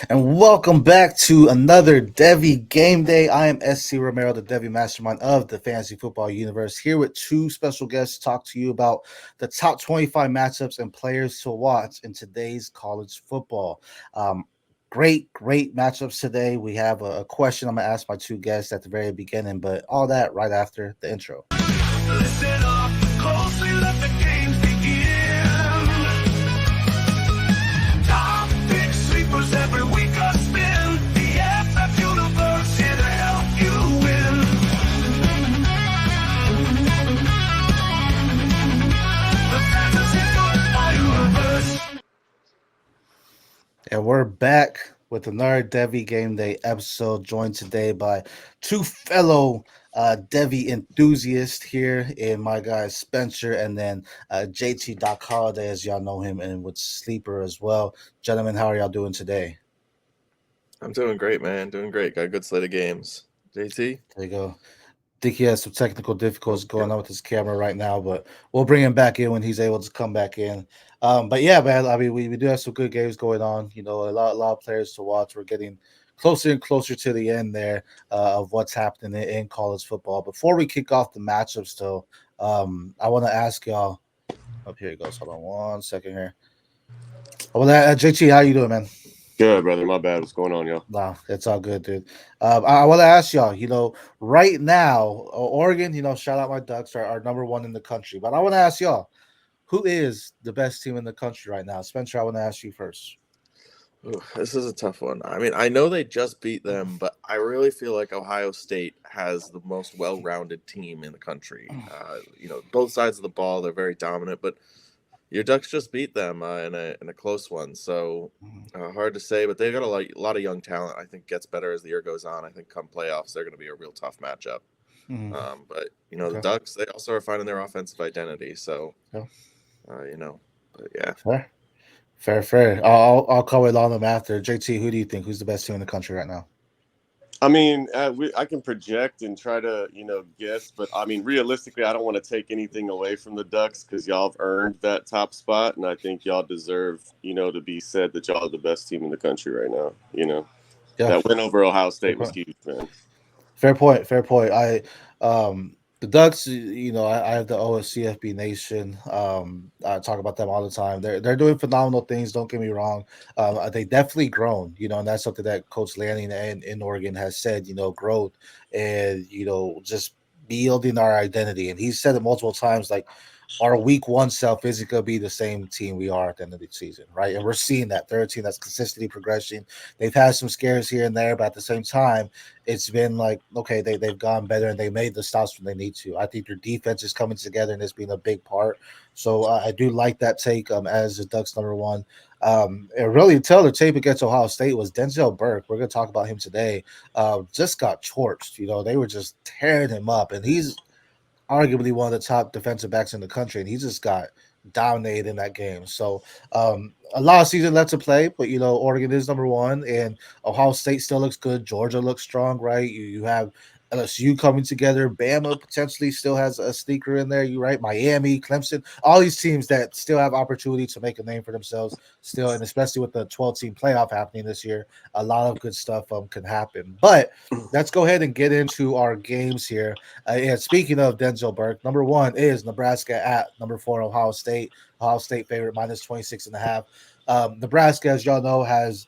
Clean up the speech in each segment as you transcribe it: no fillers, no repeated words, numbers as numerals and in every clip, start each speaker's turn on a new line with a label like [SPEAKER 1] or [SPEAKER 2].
[SPEAKER 1] And welcome back to another Devy Game Day. I am SC Romero, the Devy Mastermind of the Fantasy Football Universe, here with two special guests to talk to you about the top 25 matchups and players to watch in today's college football. Great matchups today. We have a question I'm going to ask my two guests at the very beginning, but all that right after the intro.
[SPEAKER 2] Listen up closely, let the games begin. Top pick sleepers every week I spin. The FF universe here to help you win. The fantasy football universe.
[SPEAKER 1] And we're back with another Devy Game Day episode, joined today by two fellow Devy enthusiasts here in my guy Spencer and then JT Holiday, as y'all know him, and with Sleeper as well. Gentlemen, how are y'all doing today?
[SPEAKER 3] I'm doing great, man. Doing great. Got a good slate of games. JT?
[SPEAKER 1] There you go. I think he has some technical difficulties going on with his camera right now, but we'll bring him back in when he's able to come back in. But yeah, man, I mean, we do have some good games going on. You know, a lot of players to watch. We're getting closer and closer to the end there of what's happening in college football. Before we kick off the matchups, though, I want to ask y'all. Up here it goes. Hold on 1 second here. Well, JT, how you doing, man?
[SPEAKER 4] Good, brother. My bad. What's going on, y'all?
[SPEAKER 1] Nah, it's all good, dude. I want to ask y'all, you know, right now, Oregon, you know, shout out my Ducks, are number one in the country. But I want to ask y'all, who is the best team in the country right now? Spencer, I want to ask you first.
[SPEAKER 3] Ooh, this is a tough one. I mean, I know they just beat them, but I really feel like Ohio State has the most well-rounded team in the country. You know, both sides of the ball, they're very dominant, but your Ducks just beat them in a close one, so hard to say. But they've got a lot of young talent. I think gets better as the year goes on. I think come playoffs, they're going to be a real tough matchup. But you know, the Ducks, they also are finding their offensive identity. So, you know, but yeah,
[SPEAKER 1] Fair. I'll call it on them after. JT, who do you think? Who's the best team in the country right now?
[SPEAKER 4] I mean, I can project and try to, guess, but I mean, realistically, I don't want to take anything away from the Ducks because y'all have earned that top spot, and I think y'all deserve, to be said that y'all are the best team in the country right now. That win over Ohio State was huge, man.
[SPEAKER 1] Fair point. The Ducks, I have the OSCFB Nation. I talk about them all the time. They're doing phenomenal things. Don't get me wrong. They definitely grown, and that's something that Coach Lanning in Oregon has said. Growth and just building our identity. And he's said it multiple times, like our week one self isn't going to be the same team we are at the end of the season, right? And we're seeing that. They're a team that's consistently progressing. They've had some scares here and there, but at the same time, it's been like, okay, they've gone better and they made the stops when they need to. I think their defense is coming together and it's been a big part. So I do like that take as the Ducks number one. And really until the tape against Ohio State was Denzel Burke. We're going to talk about him today. Just got torched. They were just tearing him up. And he's arguably one of the top defensive backs in the country, and he just got dominated in that game. So a lot of season left to play, but Oregon is number one, and Ohio State still looks good. Georgia looks strong, right? You have LSU coming together. Bama potentially still has a sneaker in there. You right? Miami, Clemson, all these teams that still have opportunity to make a name for themselves still, and especially with the 12-team playoff happening this year, a lot of good stuff can happen. But let's go ahead and get into our games here. And speaking of Denzel Burke, number one is Nebraska at number 4 Ohio State. Ohio State favorite minus 26.5. Nebraska, as y'all know, has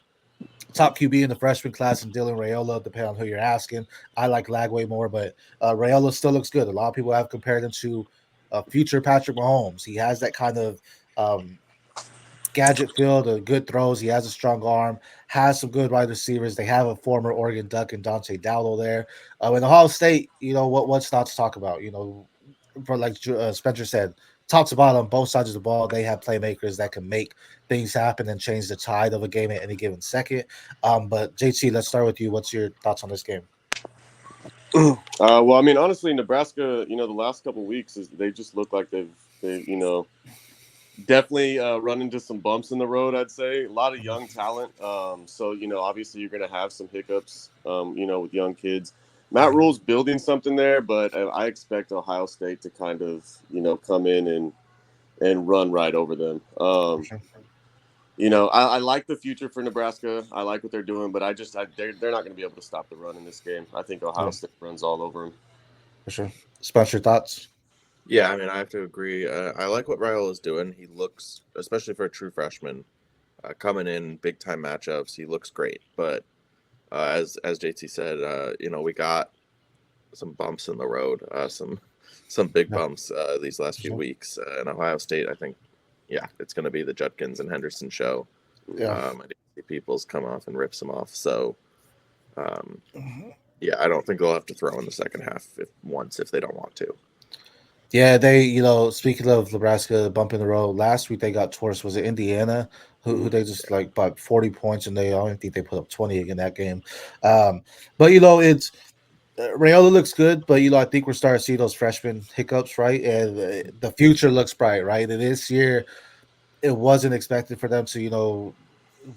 [SPEAKER 1] top QB in the freshman class and Dylan Raiola, depending on who you're asking. I like Lagway more, but Raiola still looks good. A lot of people have compared him to future Patrick Mahomes. He has that kind of gadget feel, the good throws. He has a strong arm, has some good wide receivers. They have a former Oregon Duck and Dante Dowdle there. In Ohio State, what's not to talk about? For like Spencer said, top to bottom, both sides of the ball, they have playmakers that can make things happen and change the tide of a game at any given second. But JT, let's start with you. What's your thoughts on this game?
[SPEAKER 4] Well, I mean, honestly, Nebraska, the last couple of weeks they just look like they've definitely run into some bumps in the road. I'd say a lot of young talent. So obviously you're going to have some hiccups. With young kids. Matt Rule's building something there, but I expect Ohio State to kind of, come in and run right over them. I like the future for Nebraska. I like what they're doing, but they're not going to be able to stop the run in this game. I think Ohio
[SPEAKER 1] Yeah,
[SPEAKER 4] State runs all over them.
[SPEAKER 1] for sure. Spencer, thoughts?
[SPEAKER 3] Yeah, I mean, I have to agree. I like what Raul is doing. He looks, especially for a true freshman, coming in big time matchups. He looks great. But as JT said, we got some bumps in the road, some big
[SPEAKER 1] Yeah,
[SPEAKER 3] bumps these last
[SPEAKER 1] for
[SPEAKER 3] few
[SPEAKER 1] sure.
[SPEAKER 3] weeks. In Ohio State, I think, yeah, it's going to be the Judkins and Henderson show.
[SPEAKER 1] Yeah.
[SPEAKER 3] I didn't see Peoples come off and rips them off. So, um,
[SPEAKER 1] Mhm.
[SPEAKER 3] yeah, I don't think they'll have to throw in the second half if they don't want to.
[SPEAKER 1] Yeah, speaking of Nebraska bumping the road, last week they got towards, was it Indiana, who they just like by 40 points, and I don't think they put up 20 in that game. But it's Rayola looks good, but I think we're starting to see those freshman hiccups, right? And the future looks bright, right? And this year, it wasn't expected for them to,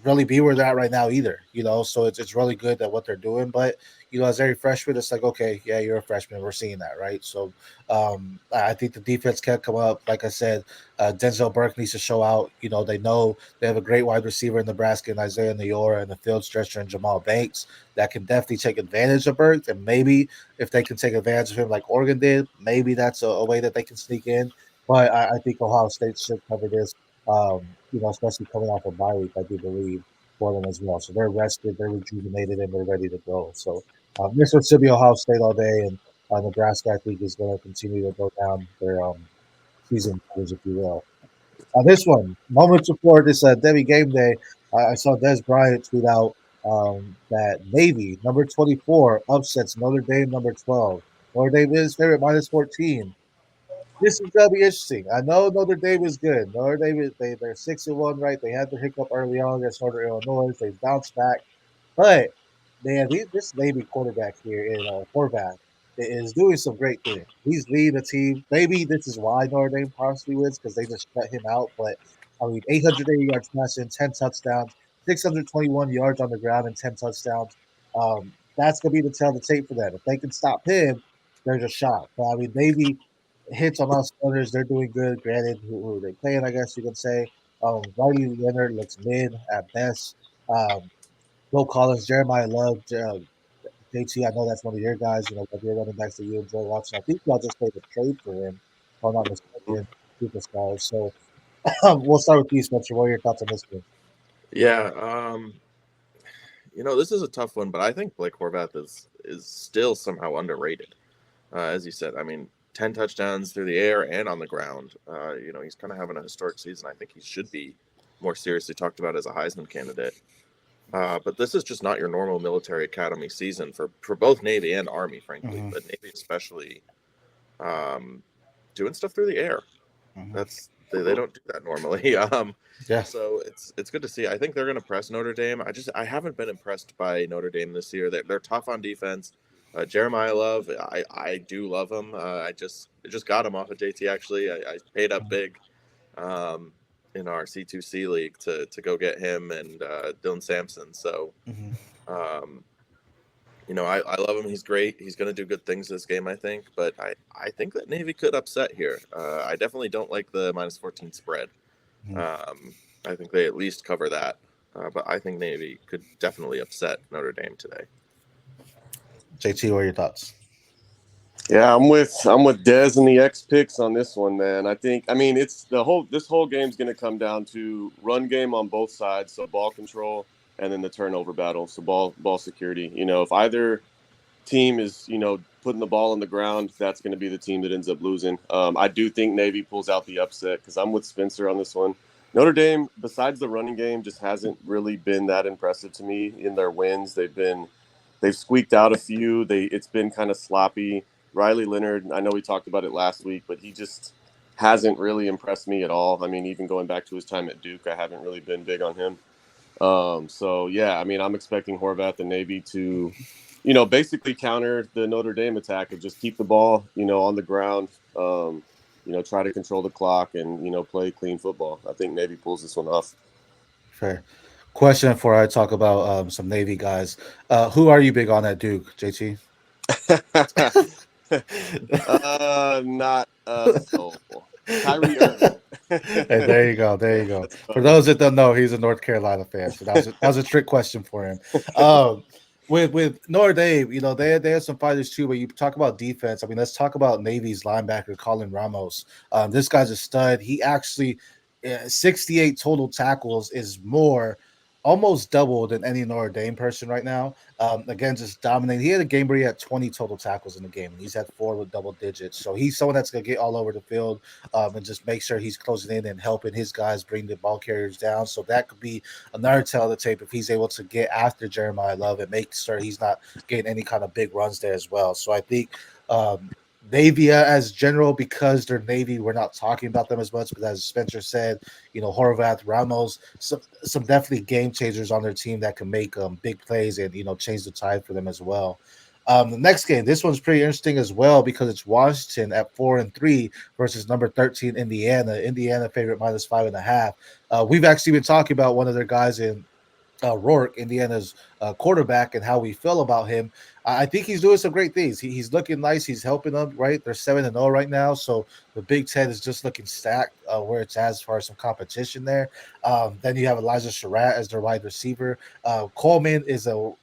[SPEAKER 1] really be where they're at right now either. So it's really good that what they're doing. But as every freshman, it's like, okay, yeah, you're a freshman. We're seeing that, right? So I think the defense can come up. Like I said, Denzel Burke needs to show out. They know they have a great wide receiver in Nebraska and Isaiah Neora and the field stretcher and Jamal Banks that can definitely take advantage of Burke. And maybe if they can take advantage of him like Oregon did, maybe that's a way that they can sneak in. But I think Ohio State should cover this, especially coming off a bye week, I do believe, for them as well. So they're rested, they're rejuvenated, and they're ready to go. So this one should be Ohio State all day, and Nebraska, I think, is going to continue to go down their season colors, if you will. This one, moments before this Devy GameDay, I saw Des Bryant tweet out that Navy, number 24, upsets Notre Dame, number 12. Notre Dame is favorite, minus 14. This is gonna be interesting. I know Notre Dame is good. Notre Dame they're 6-1, right? They had their hiccup early on against Northern Illinois. They bounced back, but this Navy quarterback here in Horvath is doing some great things. He's leading the team. Maybe this is why Notre Dame partially wins because they just shut him out. But I mean, 880 yards passing, 10 touchdowns, 621 yards on the ground, and 10 touchdowns. That's gonna be the tell the tape for them. If they can stop him, there's a shot. But I mean, Navy hits on all cylinders. They're doing good. Granted, who they playing, I guess you could say. Riley Leonard looks mid at best. Will Collins, Jeremiah Love, JT. I know that's one of your guys. One of your running backs that you enjoy watching. I think y'all just made a trade for him, if I'm not mistaken. Superstars. So we'll start with you, Spencer. What are your thoughts on this one?
[SPEAKER 3] Yeah, this is a tough one, but I think Blake Horvath is still somehow underrated. As you said, I mean, 10 touchdowns through the air and on the ground. He's kind of having a historic season. I think he should be more seriously talked about as a Heisman candidate. But this is just not your normal military academy season for both Navy and Army, frankly.
[SPEAKER 1] Mm-hmm.
[SPEAKER 3] But Navy especially doing stuff through the air.
[SPEAKER 1] Mm-hmm.
[SPEAKER 3] They don't do that normally.
[SPEAKER 1] Yeah.
[SPEAKER 3] So it's good to see. I think they're going to press Notre Dame. I haven't been impressed by Notre Dame this year. They're tough on defense. Jeremiah Love, I do love him. I just got him off of JT actually. I paid up big in our C2C league to go get him and Dylan Sampson. So
[SPEAKER 1] Mm-hmm.
[SPEAKER 3] I love him. He's great. He's going to do good things this game, I think. But I think that Navy could upset here. I definitely don't like the minus 14 spread.
[SPEAKER 1] Mm-hmm.
[SPEAKER 3] I think they at least cover that. But I think Navy could definitely upset Notre Dame today.
[SPEAKER 1] JT, what are your thoughts?
[SPEAKER 4] Yeah, I'm with Dez and the X picks on this one, man. It's this whole game's going to come down to run game on both sides, so ball control, and then the turnover battle, so ball security. If either team is putting the ball on the ground, that's going to be the team that ends up losing. I do think Navy pulls out the upset because I'm with Spencer on this one. Notre Dame, besides the running game, just hasn't really been that impressive to me in their wins. They've squeaked out a few. It's been kind of sloppy. Riley Leonard, I know we talked about it last week, but he just hasn't really impressed me at all. I mean, even going back to his time at Duke, I haven't really been big on him. So yeah, I mean, I'm expecting Horvath and Navy to, basically counter the Notre Dame attack and just keep the ball, on the ground, try to control the clock and, play clean football. I think Navy pulls this one off.
[SPEAKER 1] Fair. Question before I talk about some Navy guys. Who are you big on at Duke, JT?
[SPEAKER 4] Not so. Kyrie Irving.
[SPEAKER 1] Hey, there you go. There you go.
[SPEAKER 4] That's
[SPEAKER 1] For
[SPEAKER 4] funny.
[SPEAKER 1] those that don't know, he's a North Carolina fan, so that was a trick question for him. Um, with Notre Dame, they have some fighters too. But you talk about defense. I mean, let's talk about Navy's linebacker Colin Ramos. This guy's a stud. He actually 68 total tackles is more, almost double than any Notre Dame person right now. Again, just dominating. He had a game where he had 20 total tackles in the game, and he's had 4 with double digits. So he's someone that's going to get all over the field and just make sure he's closing in and helping his guys bring the ball carriers down. So that could be another tell of the tape if he's able to get after Jeremiah Love and make sure he's not getting any kind of big runs there as well. So I think Navy as general, because they're Navy, we're not talking about them as much. But as Spencer said, Horvath, Ramos, some definitely game changers on their team that can make big plays and change the tide for them as well. The next game, this one's pretty interesting as well because it's Washington at 4-3 versus number 13 Indiana. Indiana favorite -5.5. We've actually been talking about one of their guys in Rourke, Indiana's quarterback, and how we feel about him. I think he's doing some great things. He's looking nice. He's helping them, right? They're 7-0 right now, so the Big Ten is just looking stacked where it's at as far as some competition there. Then you have Elijah Surratt as their wide receiver. Coleman is a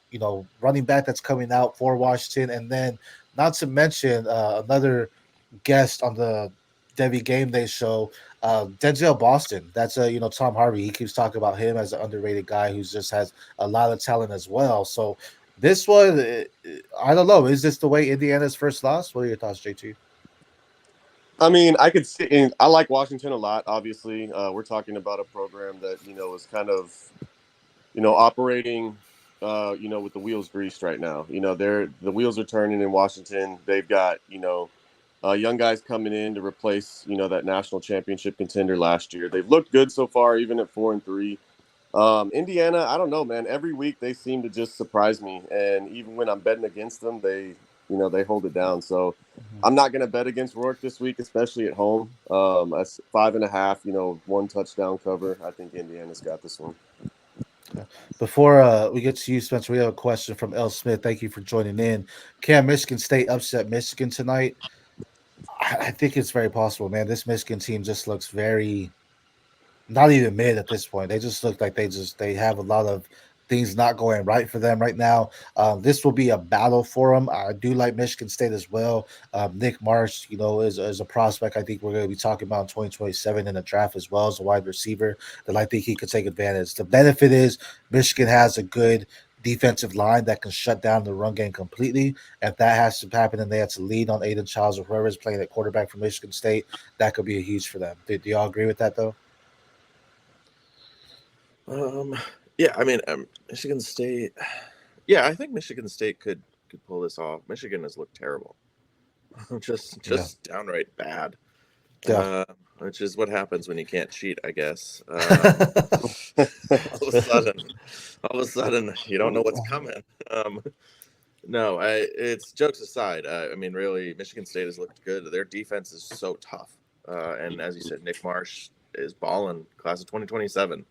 [SPEAKER 1] running back that's coming out for Washington, and then not to mention another guest on the Devy GameDay show, Denzel Boston. That's Tom Harvey. He keeps talking about him as an underrated guy who just has a lot of talent as well. So this one, I don't know. Is this the way Indiana's first loss? What are your thoughts, JT?
[SPEAKER 4] I mean, I could see, and I like Washington a lot. Obviously, we're talking about a program that is kind of operating with the wheels greased right now. The wheels are turning in Washington. They've got young guys coming in to replace that national championship contender last year. They've looked good so far, even at 4-3. Indiana, I don't know, man. Every week they seem to just surprise me, and even when I'm betting against them, they hold it down. So I'm not going to bet against Rourke this week, especially at home. That's 5.5. 1 touchdown cover. I think Indiana's got this one.
[SPEAKER 1] Before we get to you, Spencer, we have a question from L. Smith. Thank you for joining in. Can Michigan State upset Michigan tonight? I think it's very possible, man. This Michigan team just looks very not even mid at this point. They just look like they have a lot of things not going right for them right now. This will be a battle for them. I do like Michigan State as well. Nick Marsh, is a prospect I think we're going to be talking about in 2027 in the draft as well as a wide receiver that I think he could take advantage. The benefit is Michigan has a good defensive line that can shut down the run game completely. If that has to happen and they have to lean on Aiden Childs or whoever is playing at quarterback for Michigan State, that could be a huge for them. Do y'all agree with that though?
[SPEAKER 3] Yeah, I mean, Michigan State. Yeah, I think Michigan State could pull this off. Michigan has looked terrible, just downright bad.
[SPEAKER 1] Yeah.
[SPEAKER 3] Which is what happens when you can't cheat, I guess. All of a sudden, you don't know what's coming. No, it's jokes aside. I mean, really, Michigan State has looked good. Their defense is so tough, and as you said, Nick Marsh is balling. Class of 2027.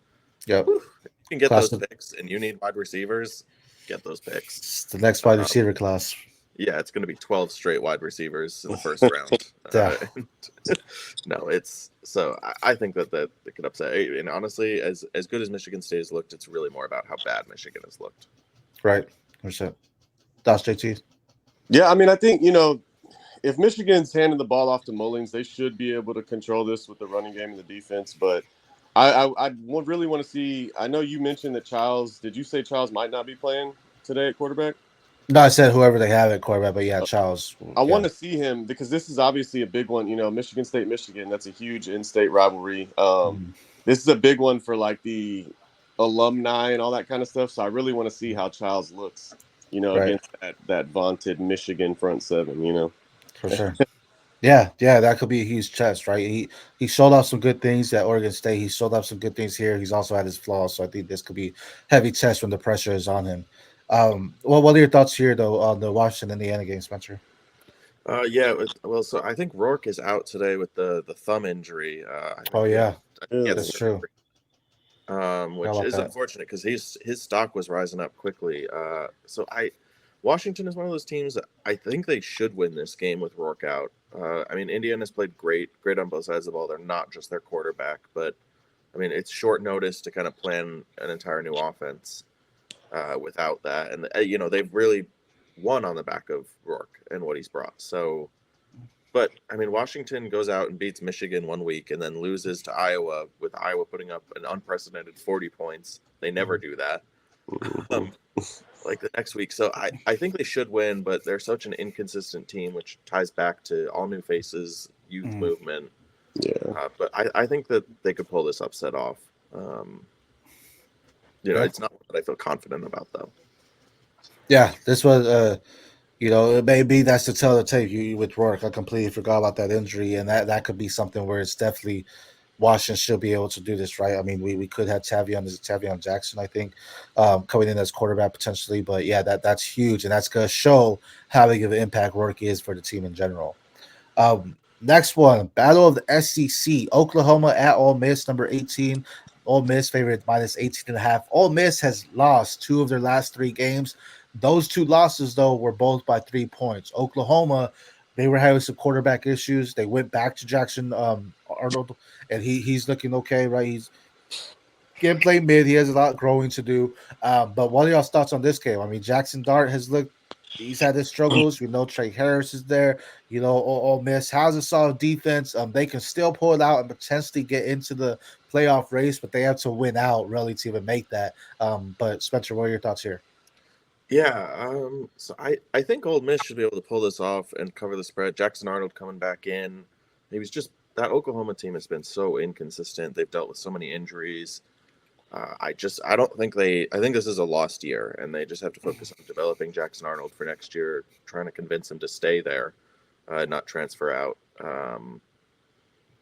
[SPEAKER 1] Yep.
[SPEAKER 3] You can get those picks, and you need wide receivers. Get those picks.
[SPEAKER 1] It's the next wide receiver class.
[SPEAKER 3] Yeah, it's going to be 12 straight wide receivers in the first round. No, it's so I think that it could upset. And honestly, as good as Michigan State has looked, it's really more about how bad Michigan has looked.
[SPEAKER 1] Right. 100%. That's JT.
[SPEAKER 4] Yeah, I mean, I think if Michigan's handing the ball off to Mullings, they should be able to control this with the running game and the defense. But I really want to see. I know you mentioned that Childs. Did you say Childs might not be playing today at quarterback?
[SPEAKER 1] No, I said whoever they have at quarterback, but yeah, Childs.
[SPEAKER 4] I want to see him because this is obviously a big one. Michigan State, Michigan. That's a huge in-state rivalry. This is a big one for like the alumni and all that kind of stuff. So I really want to see how Childs looks. Against that vaunted Michigan front seven.
[SPEAKER 1] For sure. Yeah, that could be a huge test, right? He showed off some good things at Oregon State. He showed off some good things here. He's also had his flaws, so I think this could be heavy test when the pressure is on him. Well, what are your thoughts here, though, on the Washington Indiana game, Spencer?
[SPEAKER 3] So I think Rourke is out today with the thumb injury.
[SPEAKER 1] That's true.
[SPEAKER 3] Which is unfortunate because his stock was rising up quickly. Washington is one of those teams that I think they should win this game with Rourke out. I mean, Indiana's played great on both sides of the ball. They're not just their quarterback, but I mean, it's short notice to kind of plan an entire new offense without that. And they've really won on the back of Rourke and what he's brought. So, but I mean, Washington goes out and beats Michigan one week and then loses to Iowa, with Iowa putting up an unprecedented 40 points. They never do that. Like the next week. So I think they should win, but they're such an inconsistent team, which ties back to all new faces, youth movement.
[SPEAKER 4] Yeah.
[SPEAKER 3] But I think that they could pull this upset off. It's not what I feel confident about, though.
[SPEAKER 1] Yeah, this was, maybe that's the tell of the tape you with Rourke. I completely forgot about that injury, and that could be something where it's definitely Washington should be able to do this, right? I mean, we could have Tavion Jackson, I think, coming in as quarterback potentially, but yeah, that's huge, and that's going to show how big of an impact Rourke is for the team in general. Next one, Battle of the SEC, Oklahoma at Ole Miss, number 18. Ole Miss favorite minus 18.5. Ole Miss has lost 2 of their last 3 games. Those 2 losses, though, were both by 3 points. Oklahoma, they were having some quarterback issues. They went back to Jackson Arnold, and he's looking okay, right? He's can play mid. He has a lot growing to do. But what are y'all's thoughts on this game? I mean, Jackson Dart has looked. He's had his struggles. We know Trey Harris is there. Ole Miss has a solid defense. They can still pull it out and potentially get into the playoff race, but they have to win out really to even make that. But Spencer, what are your thoughts here?
[SPEAKER 3] Yeah, so I think Ole Miss should be able to pull this off and cover the spread. Jackson Arnold coming back in. He was just that Oklahoma team has been so inconsistent. They've dealt with so many injuries. I think this is a lost year, and they just have to focus on developing Jackson Arnold for next year, trying to convince him to stay there, not transfer out.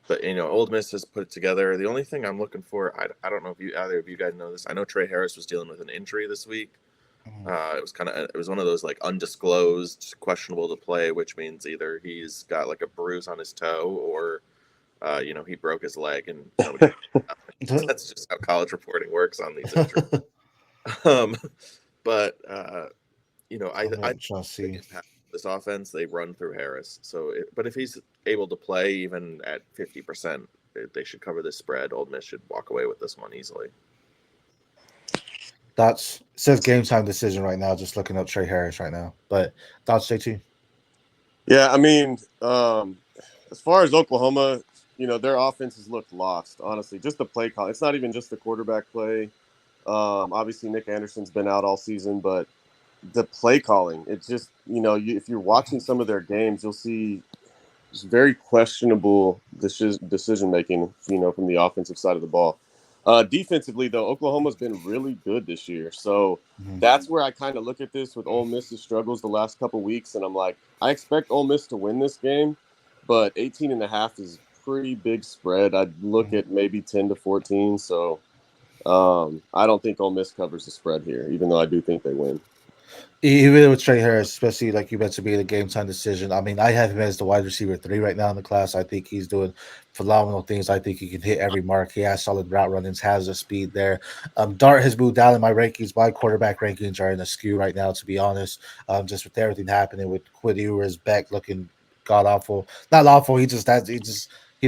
[SPEAKER 3] But Ole Miss has put it together. The only thing I'm looking for, I don't know if either of you guys know this. I know Trey Harris was dealing with an injury this week. It was one of those like undisclosed, questionable to play, which means either he's got like a bruise on his toe or he broke his leg, and that's just how college reporting works on these injuries. I think this offense, they run through Harris. But if he's able to play even at 50%, they should cover this spread. Ole Miss should walk away with this one easily.
[SPEAKER 1] Thoughts? It says game time decision right now. Just looking up Trey Harris right now. But thoughts, JT?
[SPEAKER 4] Yeah, I mean, as far as Oklahoma, their offenses look lost, honestly. Just the play call. It's not even just the quarterback play. Obviously, Nick Anderson's been out all season, but the play calling, it's just, if you're watching some of their games, you'll see just very questionable decision-making, from the offensive side of the ball. Defensively, though, Oklahoma's been really good this year. So that's where I kind of look at this with Ole Miss's struggles the last couple weeks. And I'm like, I expect Ole Miss to win this game, but 18.5 is pretty big spread. I'd look at maybe 10 to 14. So I don't think Ole Miss covers the spread here, even though I do think they win.
[SPEAKER 1] Even with Trey Harris, especially like you mentioned, being a game time decision. I mean, I have him as the wide receiver 3 right now in the class. I think he's doing phenomenal things. I think he can hit every mark. He has solid route runnings, has the speed there. Dart has moved down in my rankings. My quarterback rankings are in a skew right now, to be honest. Just with everything happening with Quinn Ewers, Beck looking god awful. Not awful. He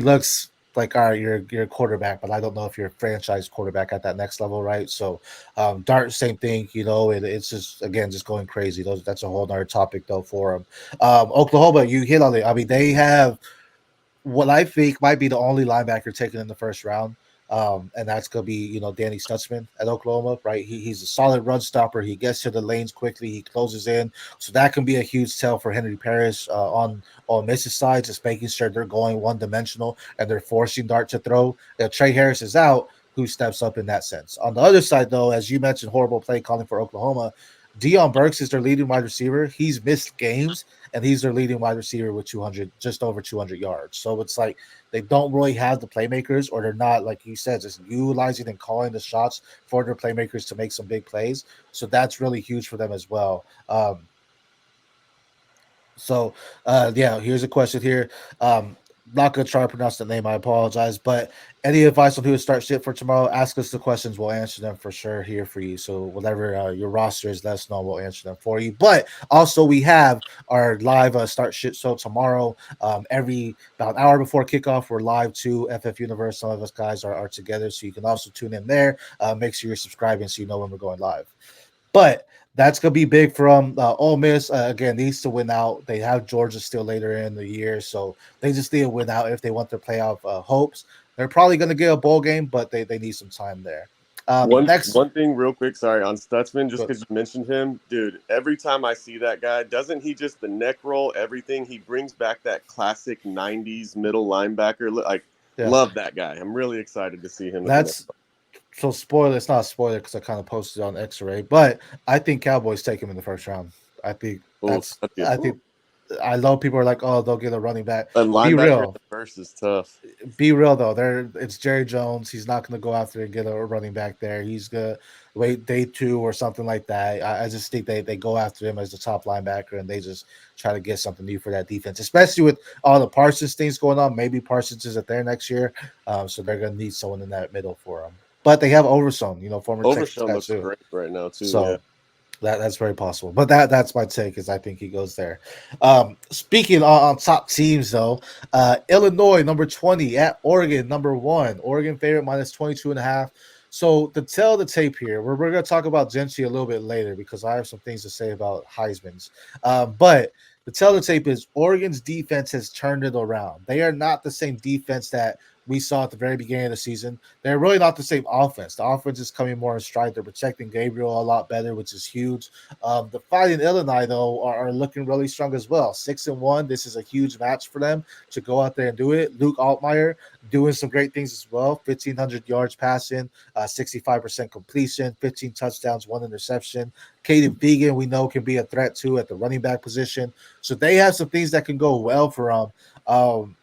[SPEAKER 1] looks like, all right, you're a quarterback, but I don't know if you're a franchise quarterback at that next level, right? So Dart, same thing, it's just, again, just going crazy. That's a whole nother topic, though, for him. Oklahoma, you hit on it. I mean, they have what I think might be the only linebacker taken in the first round. And that's going to be, Danny Stutzman at Oklahoma, right? He's a solid run stopper. He gets to the lanes quickly. He closes in. So that can be a huge tell for Henry Parrish on Miss's side, just making sure they're going one-dimensional and they're forcing Dart to throw. If Trey Harris is out, who steps up in that sense? On the other side, though, as you mentioned, horrible play calling for Oklahoma, Deion Burks is their leading wide receiver. He's missed games, and he's their leading wide receiver with just over 200 yards. So it's like they don't really have the playmakers, or they're not, like you said, just utilizing and calling the shots for their playmakers to make some big plays. So that's really huge for them as well. Here's a question here. not gonna try to pronounce the name. I apologize. But any advice on who to start shit for tomorrow? Ask us the questions. We'll answer them for sure here for you. So whatever your roster is, let us know. We'll answer them for you. But also we have our live start shit show tomorrow. Every about an hour before kickoff, we're live to FF Universe. Some of us guys are together, so you can also tune in there. Make sure you're subscribing so you know when we're going live. But that's gonna be big from Ole Miss. Again, needs to win out. They have Georgia still later in the year, so they just need to win out if they want their playoff hopes. They're probably gonna get a bowl game, but they need some time there. Next,
[SPEAKER 4] One thing real quick, sorry, on Stutzman, just
[SPEAKER 1] go-
[SPEAKER 4] because you mentioned him, dude, every time I see that guy, doesn't he just the neck roll, everything? He brings back that classic 90s middle linebacker. Like,
[SPEAKER 1] yeah,
[SPEAKER 4] love that guy. I'm really excited to see him.
[SPEAKER 1] that's so spoiler. It's not a spoiler because I kind of posted on X-ray, but I think Cowboys take him in the first round. I think
[SPEAKER 4] Oof,
[SPEAKER 1] I think I know people are like, oh, they'll get a running back.
[SPEAKER 4] and
[SPEAKER 1] Be
[SPEAKER 4] linebacker at
[SPEAKER 1] real.
[SPEAKER 4] the first is tough.
[SPEAKER 1] Be real though. It's Jerry Jones. He's not going to go after and get a running back there. He's going to wait day 2 or something like that. I just think they go after him as the top linebacker and they just try to get something new for that defense, especially with all the Parsons things going on. Maybe Parsons isn't there next year, so they're going to need someone in that middle for them. But they have Overshown, former Texas
[SPEAKER 4] Overshown
[SPEAKER 1] guy
[SPEAKER 4] looks
[SPEAKER 1] too.
[SPEAKER 4] great right now too.
[SPEAKER 1] So
[SPEAKER 4] Yeah.
[SPEAKER 1] that's very possible. But that's my take is I think he goes there. Speaking on top teams though, Illinois number 20 at Oregon number 1. Oregon favorite minus 22.5. So to tell the tape here, we're going to talk about Jeanty a little bit later because I have some things to say about Heisman's. But the tell the tape is Oregon's defense has turned it around. They are not the same defense that we saw at the very beginning of the season. They're really not the same offense. The offense is coming more in stride. They're protecting Gabriel a lot better, which is huge. The Fighting Illini, though, are looking really strong as well. 6-1. This is a huge match for them to go out there and do it. Luke Altmaier doing some great things as well. 1,500 yards passing, 65% completion, 15 touchdowns, 1 interception. Caden Fegan, we know, can be a threat too at the running back position. So they have some things that can go well for them.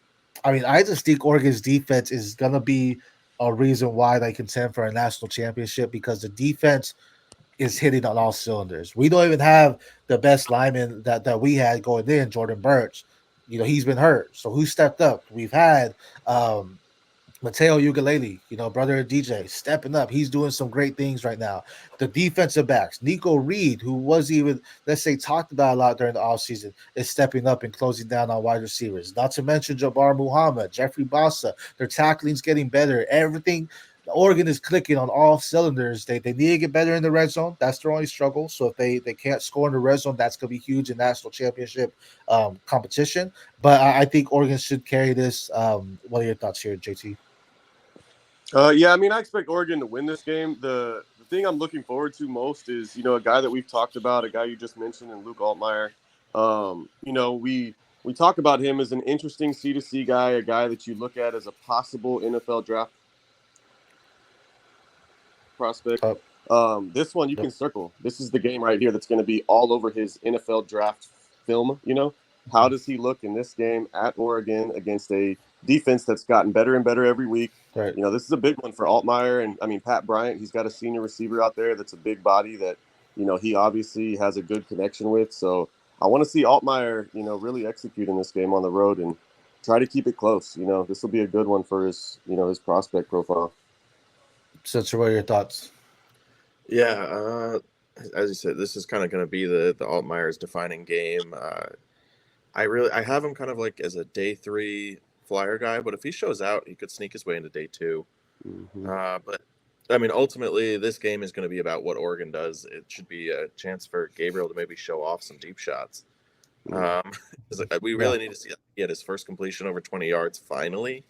[SPEAKER 1] I just think Oregon's defense is going to be a reason why they contend for a national championship because the defense is hitting on all cylinders. We don't even have the best lineman that we had going in, Jordan Birch. He's been hurt. So who stepped up? We've had Mateo Ugalele, brother of DJ, stepping up. He's doing some great things right now. The defensive backs, Nico Reed, who was even, let's say, talked about a lot during the offseason, is stepping up and closing down on wide receivers. Not to mention Jabbar Muhammad, Jeffrey Bassa. Their tackling's getting better. Everything, Oregon is clicking on all cylinders. They need to get better in the red zone. That's their only struggle. So if they can't score in the red zone, that's going to be huge in national championship competition. But I think Oregon should carry this. What are your thoughts here, JT?
[SPEAKER 4] Yeah, I mean, I expect Oregon to win this game. The thing I'm looking forward to most is, a guy that we've talked about, a guy you just mentioned, and Luke Altmaier. We talk about him as an interesting C2C guy, a guy that you look at as a possible NFL draft prospect. This one you can circle. This is the game right here that's going to be all over his NFL draft film. How does he look in this game at Oregon against a defense that's gotten better and better every week?
[SPEAKER 1] Right.
[SPEAKER 4] This is a big one for Altmaier, and Pat Bryant. He's got a senior receiver out there that's a big body that he obviously has a good connection with. So I want to see Altmaier really execute in this game on the road and try to keep it close. This will be a good one for his his prospect profile.
[SPEAKER 1] So, what are your thoughts?
[SPEAKER 3] Yeah, as you said, this is kind of going to be the Altmaier's defining game. I have him kind of like as a day 3 flyer guy, but if he shows out, he could sneak his way into day 2.
[SPEAKER 4] Mm-hmm.
[SPEAKER 3] But I mean, ultimately, this game is going to be about what Oregon does. It should be a chance for Gabriel to maybe show off some deep shots. We really need to see he had his first completion over 20 yards finally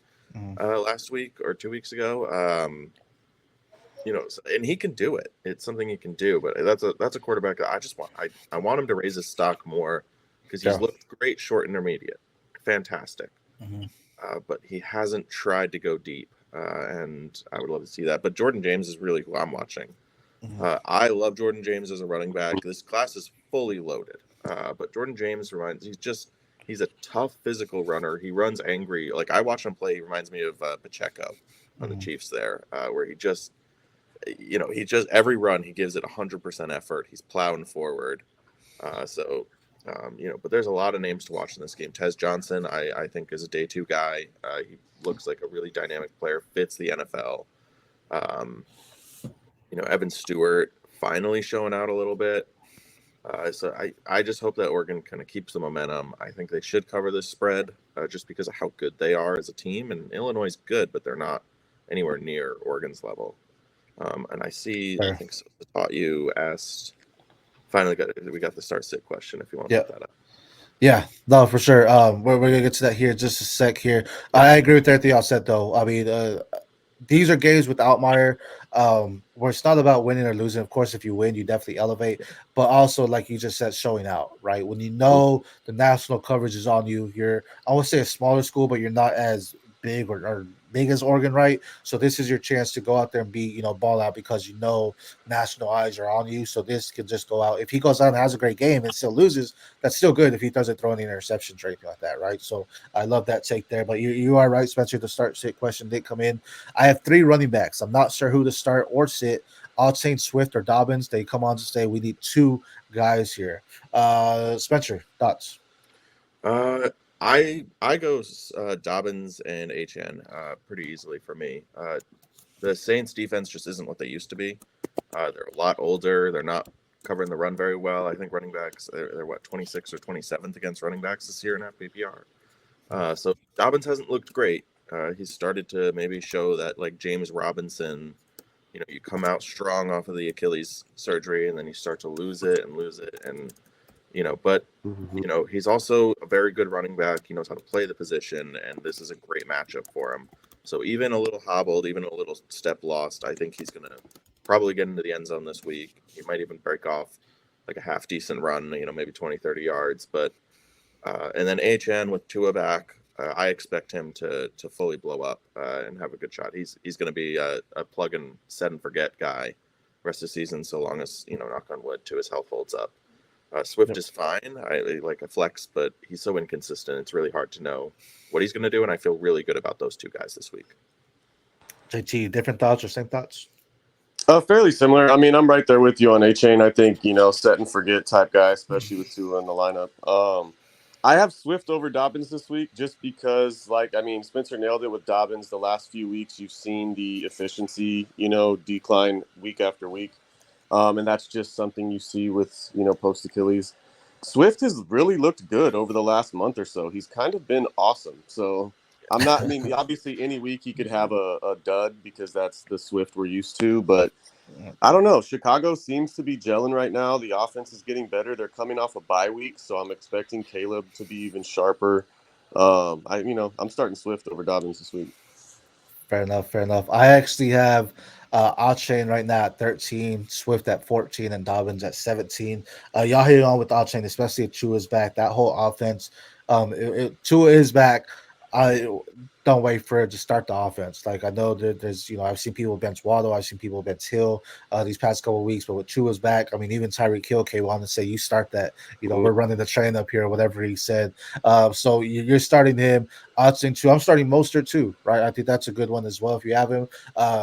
[SPEAKER 3] last week or 2 weeks ago. And he can do it. It's something he can do. But that's a quarterback that I want him to raise his stock more because he's looked great short intermediate, fantastic. But he hasn't tried to go deep, and I would love to see that. But Jordan James is really who I'm watching. I love Jordan James as a running back. This class is fully loaded, but Jordan James he's a tough physical runner. He runs angry. Like I watch him play, he reminds me of Pacheco on the Chiefs there, where he just every run he gives it 100% effort. He's plowing forward. So But there's a lot of names to watch in this game. Tez Johnson, I think, is a day 2 guy. He looks like a really dynamic player, fits the NFL. Evan Stewart finally showing out a little bit. So I just hope that Oregon kind of keeps the momentum. I think they should cover this spread just because of how good they are as a team. And Illinois is good, but they're not anywhere near Oregon's level. And I see, I think Taught You asked, we got the start-sit question if you want to put that up.
[SPEAKER 1] Yeah, no, for sure. We're going to get to that here in just a sec here. I agree with everything y'all said, though. I mean, these are games with Outmire where it's not about winning or losing. Of course, if you win, you definitely elevate. But also, like you just said, showing out, right? When you know the national coverage is on you, you're, I would say, a smaller school, but you're not as big or big as Oregon, right? So this is your chance to go out there and be, ball out because national eyes are on you. So this can just go out. If he goes out and has a great game and still loses, that's still good if he doesn't throw any interceptions or anything like that, right? So I love that take there. But you are right, Spencer. The start-sit question did come in. I have 3 running backs. I'm not sure who to start or sit. I'll say Swift or Dobbins. They come on to say we need 2 guys here. Spencer, thoughts?
[SPEAKER 3] I go Dobbins and HN pretty easily for me. The Saints defense just isn't what they used to be. They're a lot older. They're not covering the run very well. I think running backs, they're 26th or 27th against running backs this year in FPPR. So Dobbins hasn't looked great. He's started to maybe show that, like James Robinson, you come out strong off of the Achilles surgery and then you start to lose it. And he's also a very good running back. He knows how to play the position, and this is a great matchup for him. So even a little hobbled, even a little step lost, I think he's going to probably get into the end zone this week. He might even break off like a half decent run, maybe 20, 30 yards. But and then HN with Tua back, I expect him to fully blow up and have a good shot. He's going to be a plug and set and forget guy rest of the season, so long as, knock on wood, Tua's health holds up. Swift is fine. I like a flex, but he's so inconsistent. It's really hard to know what he's going to do, and I feel really good about those 2 guys this week.
[SPEAKER 1] JT, different thoughts or same thoughts?
[SPEAKER 4] Fairly similar. I mean, I'm right there with you on A-Chain. I think, set and forget type guy, especially with Tua in the lineup. I have Swift over Dobbins this week just because, Spencer nailed it with Dobbins. The last few weeks, you've seen the efficiency, decline week after week. And that's just something you see with, post Achilles. Swift has really looked good over the last month or so. He's kind of been awesome. So obviously any week he could have a dud because that's the Swift we're used to. But I don't know. Chicago seems to be gelling right now. The offense is getting better. They're coming off a bye week, so I'm expecting Caleb to be even sharper. I'm starting Swift over Dobbins this week.
[SPEAKER 1] Fair enough. I actually have Chain right now at 13, Swift at 14, and Dobbins at 17. Y'all hit on with Chain, especially if Tua is back. That whole offense, Tua is back. I don't wait for it to start the offense. Like, I know that there's, I've seen people bench Waddle, I've seen people bench Hill these past couple of weeks, but with Tua's back, I mean, even Tyreek Hill came on to say, you start that, we're running the train up here, or whatever he said. So you're starting him. Odds too. I'm starting Mostert too, right? I think that's a good one as well if you have him.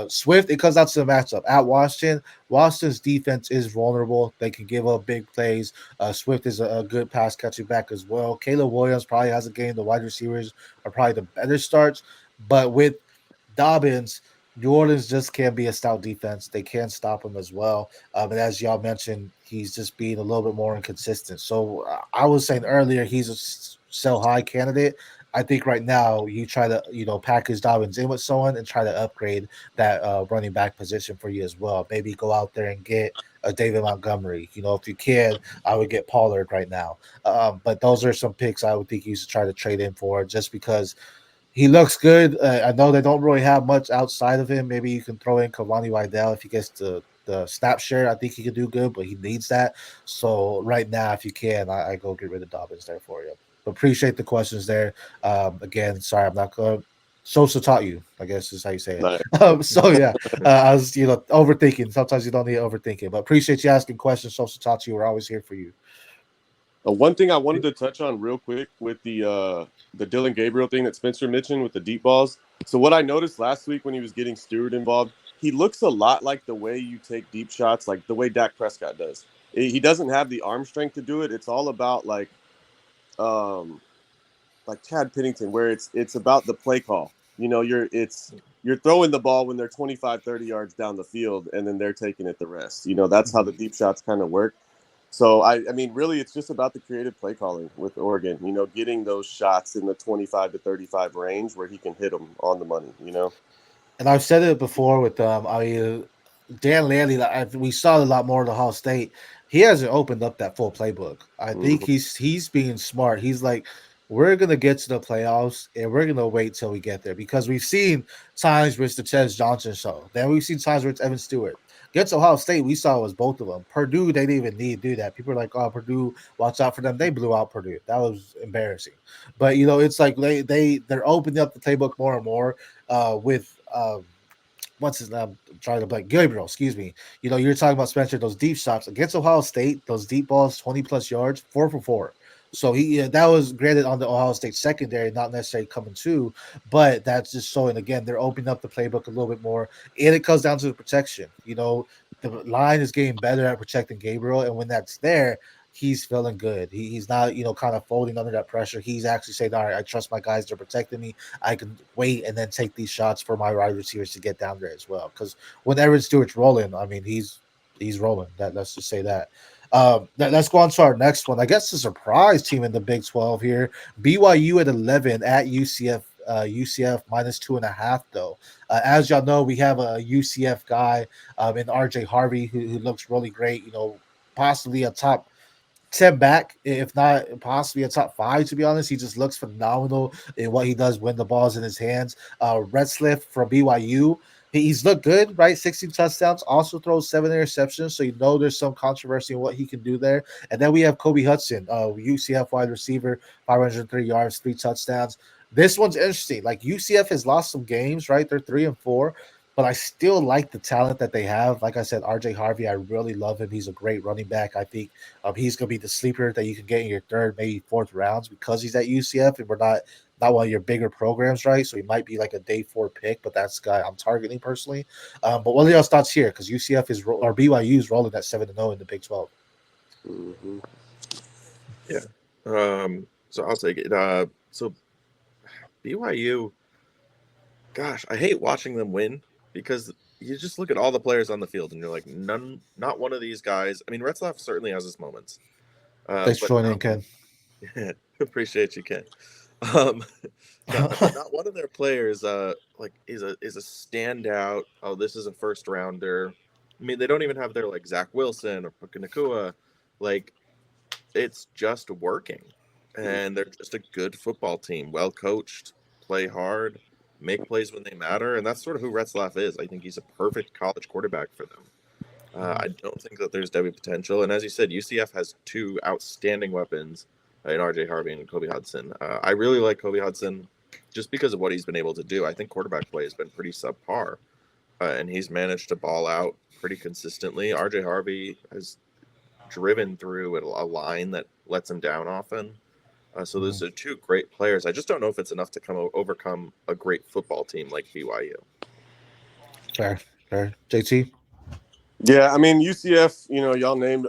[SPEAKER 1] Swift, it comes out to the matchup. At Washington, Washington's defense is vulnerable. They can give up big plays. Swift is a good pass catching back as well. Caleb Williams probably has a game. The wide receivers are probably the better starts. But with Dobbins, New Orleans just can't be a stout defense. They can't stop him as well. And as y'all mentioned, he's just being a little bit more inconsistent. So I was saying earlier, he's a sell high candidate. I think right now you try to, package Dobbins in with someone and try to upgrade that running back position for you as well. Maybe go out there and get a David Montgomery. If you can, I would get Pollard right now. But those are some picks I would think you should try to trade in for just because he looks good. I know they don't really have much outside of him. Maybe you can throw in Cavani Widell if he gets the snap share. I think he could do good, but he needs that. So right now, if you can, I go get rid of Dobbins there for you. But appreciate the questions there. Again, sorry, I'm not going to. Sosa taught you, I guess is how you say it.
[SPEAKER 4] Nice.
[SPEAKER 1] I was, overthinking. Sometimes you don't need overthinking, but appreciate you asking questions. Sosa taught you. We're always here for you.
[SPEAKER 4] One thing I wanted to touch on real quick with the Dylan Gabriel thing that Spencer mentioned with the deep balls. So what I noticed last week when he was getting Stewart involved, he looks a lot like the way you take deep shots, like the way Dak Prescott does. He doesn't have the arm strength to do it. It's all about like Chad Pennington, where it's about the play call. You know, you're throwing the ball when they're 25, 30 yards down the field, and then they're taking it the rest. You know, that's how the deep shots kind of work. So, I mean, really, it's just about the creative play calling with Oregon, you know, getting those shots in the 25 to 35 range where he can hit them on the money, you know?
[SPEAKER 1] And I've said it before with Dan Lanning. We saw a lot more of Ohio State. He hasn't opened up that full playbook. I think he's being smart. He's like, we're gonna get to the playoffs and we're gonna wait till we get there because we've seen times where it's the Ches Johnson show. Then we've seen times where it's Evan Stewart. Against Ohio State, we saw it was both of them. Purdue, they didn't even need to do that. People are like, "Oh, Purdue, watch out for them." They blew out Purdue. That was embarrassing. But it's like they're opening up the playbook more and more with what's his name? I'm trying to blank. Gabriel, excuse me. You're talking about Spencer, those deep shots against Ohio State, those deep balls, 20 plus yards, 4 for 4. So that was granted on the Ohio State secondary, not necessarily coming to, but that's just showing again they're opening up the playbook a little bit more, and it comes down to the protection. The line is getting better at protecting Gabriel, and when that's there, he's feeling good. He's not kind of folding under that pressure. He's actually saying, "All right, I trust my guys; they're protecting me. I can wait and then take these shots for my wide receivers to get down there as well." Because when Evan Stewart's rolling, I mean he's rolling. Let's just say that. Let's go on to our next one. I guess the surprise team in the Big 12 here. BYU at 11 at UCF. UCF -2.5 though. As y'all know, we have a UCF guy in RJ Harvey who looks really great. Possibly a top 10 back, if not possibly a top 5, to be honest. He just looks phenomenal in what he does when the ball's in his hands. Redsliff from BYU. He's looked good, right? 16 touchdowns, also throws 7 interceptions. So there's some controversy in what he can do there. And then we have Kobe Hudson, UCF wide receiver, 503 yards, 3 touchdowns. This one's interesting. Like UCF has lost some games, right? They're 3-4, but I still like the talent that they have. Like I said, RJ Harvey, I really love him. He's a great running back. I think he's going to be the sleeper that you can get in your 3rd, maybe 4th rounds because he's at UCF and we're not one of your bigger programs, right? So he might be like a day 4 pick, but that's the guy I'm targeting personally. But what are y'all's thoughts here? Because UCF or BYU is rolling at 7-0 in the Big 12.
[SPEAKER 3] Mm-hmm. Yeah. So I'll take it. So BYU, gosh, I hate watching them win because you just look at all the players on the field and you're like, not one of these guys. I mean, Retzlaff certainly has his moments.
[SPEAKER 1] Thanks for joining in, Ken.
[SPEAKER 3] Appreciate you, Ken. Not one of their players is a standout. Oh, this is a first rounder. I mean, they don't even have their like Zach Wilson or Puka Nacua. Like, it's just working, and they're just a good football team, well coached, play hard, make plays when they matter, and that's sort of who Retzlaff is. I think he's a perfect college quarterback for them. I don't think that there's Devy potential, and as you said, UCF has 2 outstanding weapons in RJ Harvey and Kobe Hudson. I really like Kobe Hudson just because of what he's been able to do. I think quarterback play has been pretty subpar, and he's managed to ball out pretty consistently. RJ Harvey has driven through a line that lets him down often. So those are 2 great players. I just don't know if it's enough to overcome a great football team like BYU.
[SPEAKER 1] Fair. JT?
[SPEAKER 4] Yeah, I mean, UCF, y'all nailed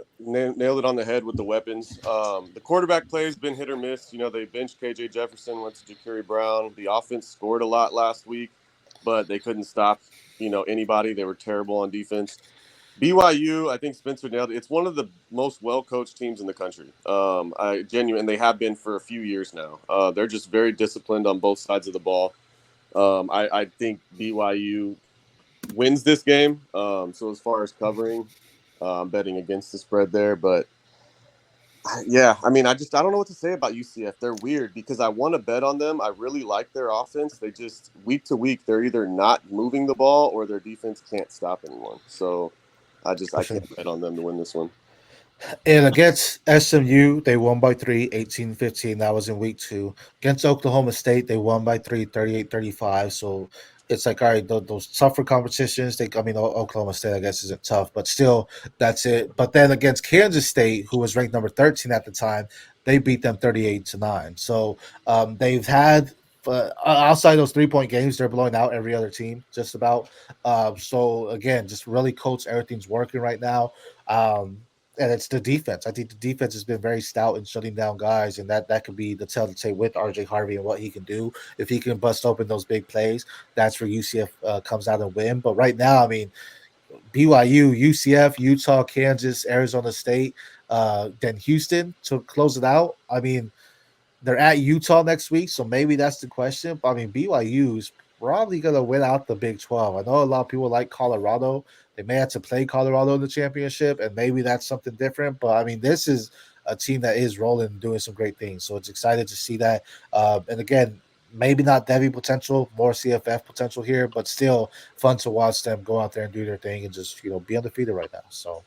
[SPEAKER 4] it on the head with the weapons. The quarterback play has been hit or miss. They benched KJ Jefferson, went to Ja'Carry Brown. The offense scored a lot last week, but they couldn't stop, anybody. They were terrible on defense. BYU, I think Spencer nailed it. It's one of the most well-coached teams in the country. And they have been for a few years now. They're just very disciplined on both sides of the ball. I think BYU wins this game. So as far as covering, I'm betting against the spread there. But yeah, I mean, I don't know what to say about UCF. They're weird because I want to bet on them. I really like their offense. They just week to week, they're either not moving the ball or their defense can't stop anyone. So I can't bet on them to win this one.
[SPEAKER 1] And against SMU, they won by 3, 18-15. That was in week 2. Against Oklahoma State, they won by 3, 38-35. So it's like, all right, those tougher competitions. Oklahoma State, I guess, isn't tough, but still, that's it. But then against Kansas State, who was ranked number 13 at the time, they beat them 38-9. So they've had But outside those 3-point games, they're blowing out every other team just about. So again, just really coach everything's working right now. And it's the defense. I think the defense has been very stout in shutting down guys, and that could be the telltale with RJ Harvey and what he can do. If he can bust open those big plays, that's where UCF comes out and win. But right now, I mean, BYU, UCF, Utah, Kansas, Arizona State, then Houston to close it out. I mean, they're at Utah next week, so maybe that's the question. But I mean, BYU is probably going to win out the Big 12. I know a lot of people like Colorado. They may have to play Colorado in the championship, and maybe that's something different. But I mean, this is a team that is rolling and doing some great things. So it's excited to see that. And again, maybe not Devy potential, more CFF potential here, but still fun to watch them go out there and do their thing and just, be undefeated right now. So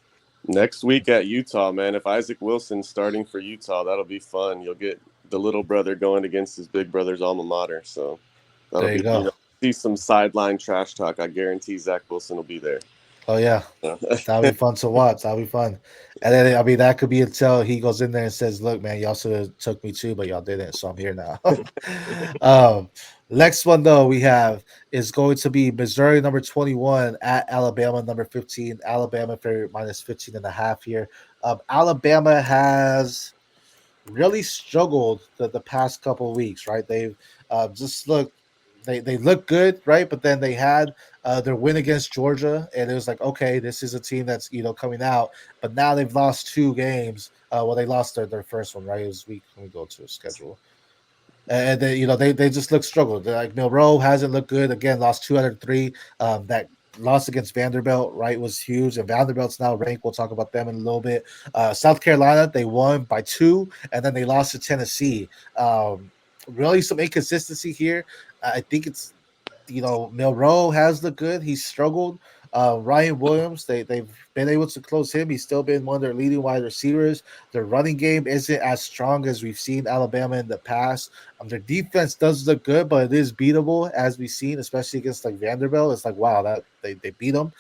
[SPEAKER 4] Next week at Utah, man, if Isaac Wilson's starting for Utah, that'll be fun. You'll get the little brother going against his big brother's alma mater. So that'll
[SPEAKER 1] there you
[SPEAKER 4] be,
[SPEAKER 1] go.
[SPEAKER 4] See some sideline trash talk. I guarantee Zach Wilson will be there.
[SPEAKER 1] Oh, yeah. That'll be fun to watch. That'll be fun. And then, I mean, that could be until he goes in there and says, look, man, y'all should have took me too, but y'all didn't. So I'm here now. Next one, though, we have is going to be Missouri number 21 at Alabama number 15. Alabama favorite minus 15.5 here. Alabama has really struggled the past couple of weeks, right? They've just looked. They look good, right? But then they had their win against Georgia, and it was like, okay, this is a team that's coming out. But now they've lost 2 games. Well, they lost their first one, right? It was week. Let me go to a schedule. And then they just look struggled. Like Milroe hasn't looked good. Again, lost 2 out of 3. That loss against Vanderbilt, right, was huge. And Vanderbilt's now ranked. We'll talk about them in a little bit. South Carolina, they won by 2, and then they lost to Tennessee. Really some inconsistency here. I think it's Milroe has looked good. He's struggled. Ryan Williams, they've been able to close him. He's still been one of their leading wide receivers. Their running game isn't as strong as we've seen Alabama in the past. Their defense does look good, but it is beatable as we've seen, especially against like Vanderbilt. It's like, wow, that they beat them.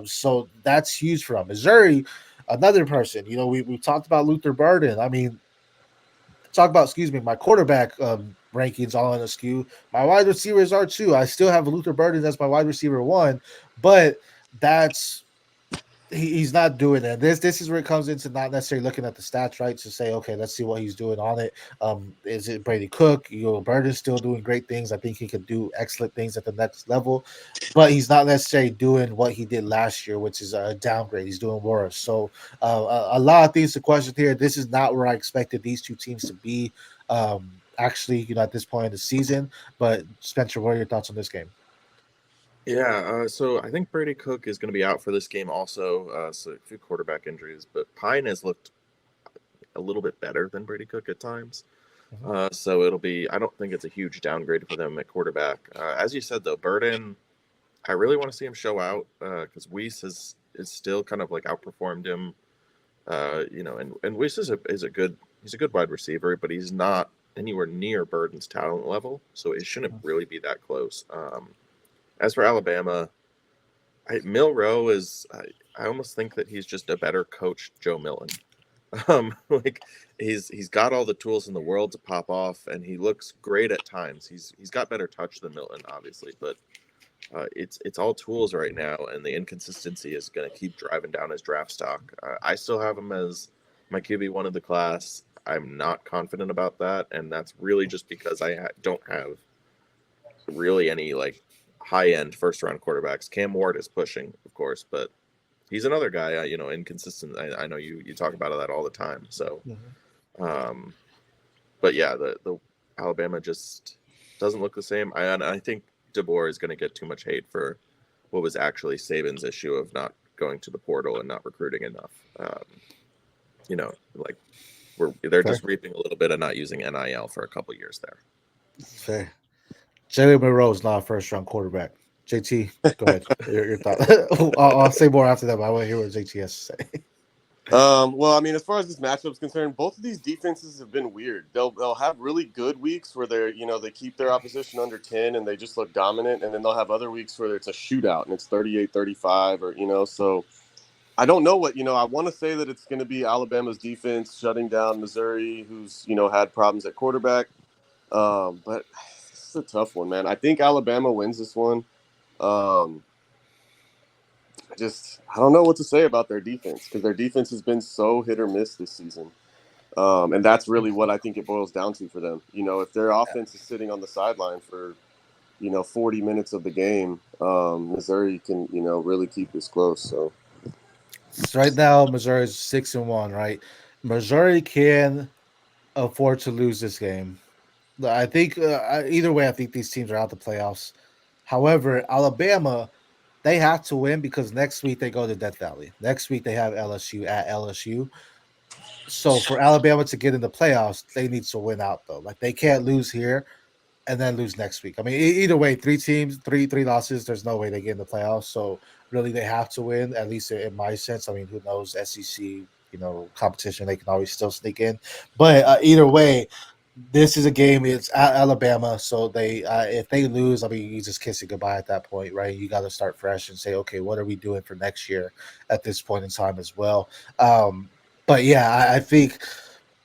[SPEAKER 1] So that's huge for them. Missouri, another person. We talked about Luther Burden. I mean, my quarterback rankings all on askew. My wide receivers are too. I still have Luther Burden as my wide receiver 1, but he's not doing that. This is where it comes into not necessarily looking at the stats, right? To say, okay, let's see what he's doing on it. Is it Brady Cook? Burden's still doing great things. I think he could do excellent things at the next level, but he's not necessarily doing what he did last year, which is a downgrade. He's doing worse. So a lot of things to question here. This is not where I expected these 2 teams to be. Actually, at this point in the season. But Spencer, what are your thoughts on this game?
[SPEAKER 3] Yeah, so I think Brady Cook is going to be out for this game also. So a few quarterback injuries, but Pine has looked a little bit better than Brady Cook at times. So it'll be, I don't think it's a huge downgrade for them at quarterback. As you said, though, Burden, I really want to see him show out because Weiss is still kind of like outperformed him. And Weiss is a good wide receiver, but he's not anywhere near Burden's talent level, so it shouldn't really be that close. As for Alabama, Milroe is, I almost think that he's just a better coach Joe Milton. Like he's got all the tools in the world to pop off, and he looks great at times. He's got better touch than Milton, obviously, but it's all tools right now, and the inconsistency is going to keep driving down his draft stock. I still have him as my QB1 of the class. I'm not confident about that, and that's really just because I don't have really any like high-end first-round quarterbacks. Cam Ward is pushing, of course, but he's another guy, inconsistent. I know you talk about that all the time. So, but yeah, the Alabama just doesn't look the same. I think DeBoer is going to get too much hate for what was actually Saban's issue of not going to the portal and not recruiting enough. They're just reaping a little bit of not using NIL for a couple years there.
[SPEAKER 1] Fair. Jalen Monroe is not a first-round quarterback. JT, go ahead. Your thought. I'll say more after that, but I want to hear what JT has to say.
[SPEAKER 4] Well, I mean, as far as this matchup is concerned, both of these defenses have been weird. They'll have really good weeks where they keep their opposition under 10 and they just look dominant, and then they'll have other weeks where it's a shootout and it's 38-35 or so I don't know what, I want to say that it's going to be Alabama's defense shutting down Missouri, who's, had problems at quarterback. But is a tough one, man. I think Alabama wins this one. I don't know what to say about their defense because their defense has been so hit or miss this season. And that's really what I think it boils down to for them. If their offense is sitting on the sideline for, 40 minutes of the game, Missouri can, really keep this close. So
[SPEAKER 1] Right now, Missouri is 6-1. Right, Missouri can afford to lose this game. I think either way, I think these teams are out the playoffs. However, Alabama, they have to win because next week they go to Death Valley. Next week they have LSU at LSU. So for Alabama to get in the playoffs, they need to win out though. Like they can't lose here and then lose next week. I mean, either way, three teams, three losses. There's no way they get in the playoffs. So really, they have to win. At least in my sense. I mean, who knows? SEC, competition. They can always still sneak in. But either way, this is a game. It's at Alabama, so they if they lose, I mean, you just kiss it goodbye at that point, right? You got to start fresh and say, okay, what are we doing for next year at this point in time as well? But yeah, I think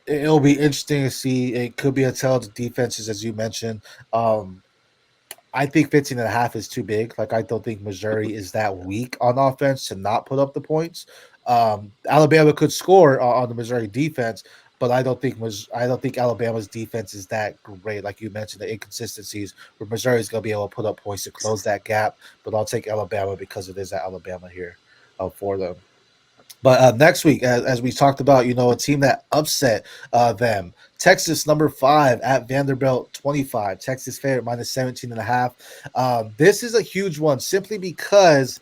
[SPEAKER 1] it'll be interesting to see. It could be a tell of the defenses, as you mentioned. I think 15.5 is too big. Like, I don't think Missouri is that weak on offense to not put up the points. Alabama could score on the Missouri defense, but I don't think Alabama's defense is that great. Like you mentioned, the inconsistencies where Missouri is going to be able to put up points to close that gap. But I'll take Alabama because it is at Alabama here for them. But next week, as we talked about, a team that upset them. Texas, number 5 at Vanderbilt, 25. Texas favorite minus 17.5. This is a huge one simply because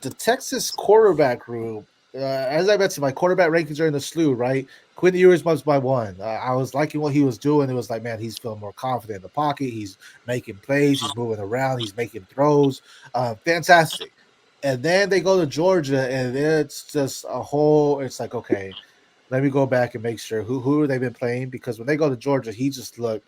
[SPEAKER 1] the Texas quarterback room, as I mentioned, my quarterback rankings are in the slew, right? Quinn Ewers was my one. I was liking what he was doing. It was like, man, he's feeling more confident in the pocket. He's making plays. He's moving around. He's making throws. Fantastic. And then they go to Georgia, and it's just it's like, okay, let me go back and make sure who they've been playing, because when they go to Georgia, he just looked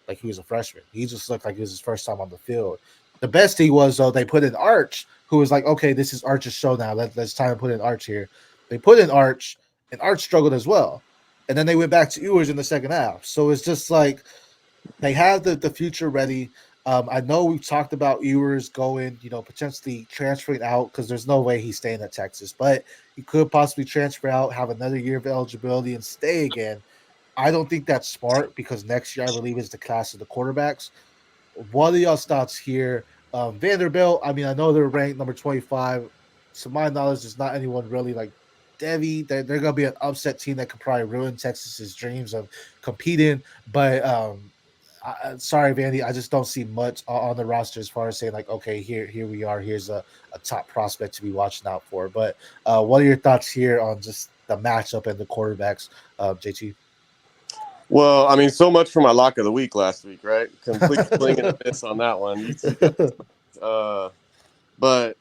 [SPEAKER 1] like he was a freshman. He just looked like it was his first time on the field. The best thing was, though, they put in Arch, who was like, okay, this is Arch's show now. Let's time to put in Arch here. They put in Arch, and Arch struggled as well. And then they went back to Ewers in the second half. So it's just like they have the future ready. I know we've talked about Ewers going, potentially transferring out because there's no way he's staying at Texas, but he could possibly transfer out, have another year of eligibility, and stay again. I don't think that's smart because next year, I believe, is the class of the quarterbacks. What are y'all's thoughts here? Vanderbilt, I mean, I know they're ranked number 25. To my knowledge, there's not anyone really like Devy. They're going to be an upset team that could probably ruin Texas's dreams of competing, but sorry, Vandy, I just don't see much on the roster as far as saying like, okay, here we are. Here's a top prospect to be watching out for. But what are your thoughts here on just the matchup and the quarterbacks, JT?
[SPEAKER 4] Well, I mean, so much for my lock of the week last week, right? Complete swing and a miss on that one. But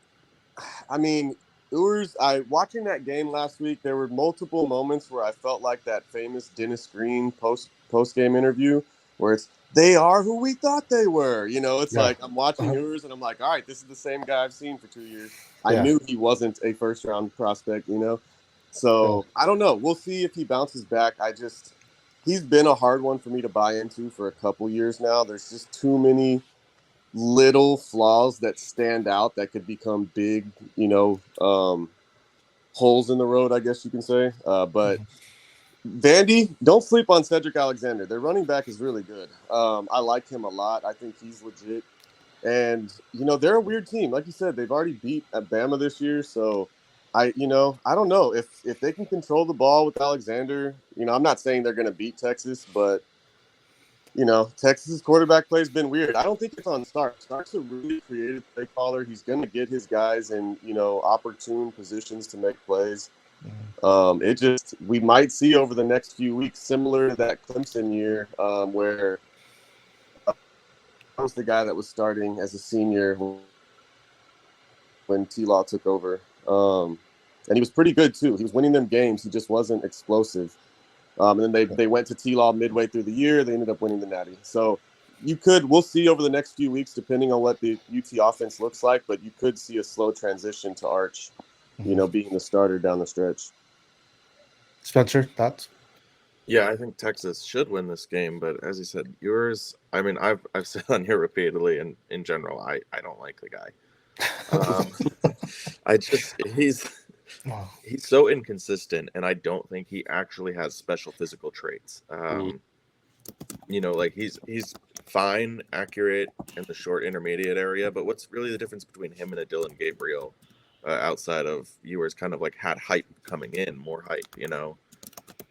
[SPEAKER 4] I mean, watching that game last week, there were multiple moments where I felt like that famous Dennis Green post game interview where they are who we thought they were. Like I'm watching Ewers and I'm like, all right, this is the same guy I've seen for 2 years. I knew he wasn't a first round prospect, So I don't know. We'll see if he bounces back. He's been a hard one for me to buy into for a couple years now. There's just too many little flaws that stand out that could become big, holes in the road, I guess you can say. But Vandy, don't sleep on Cedric Alexander. Their running back is really good. I like him a lot. I think he's legit. And, they're a weird team. Like you said, they've already beat Bama this year. So, I don't know. If they can control the ball with Alexander, I'm not saying they're going to beat Texas, but, Texas's quarterback play has been weird. I don't think it's on Stark. Stark's a really creative play caller. He's going to get his guys in, opportune positions to make plays. We might see over the next few weeks, similar to that Clemson year, where I was the guy that was starting as a senior when T-Law took over. And he was pretty good too. He was winning them games. He just wasn't explosive. And then they went to T-Law midway through the year. They ended up winning the Natty. So we'll see over the next few weeks, depending on what the UT offense looks like, but you could see a slow transition to Arch, being the starter down the stretch.
[SPEAKER 1] Spencer, thoughts?
[SPEAKER 3] Yeah, I think Texas should win this game, but as you said, yours. I mean, I've said on here repeatedly, and in general, I don't like the guy. Um, I just he's so inconsistent, and I don't think he actually has special physical traits. Like he's fine, accurate in the short intermediate area, but what's really the difference between him and a Dylan Gabriel, outside of Ewers kind of like had hype coming in, more hype.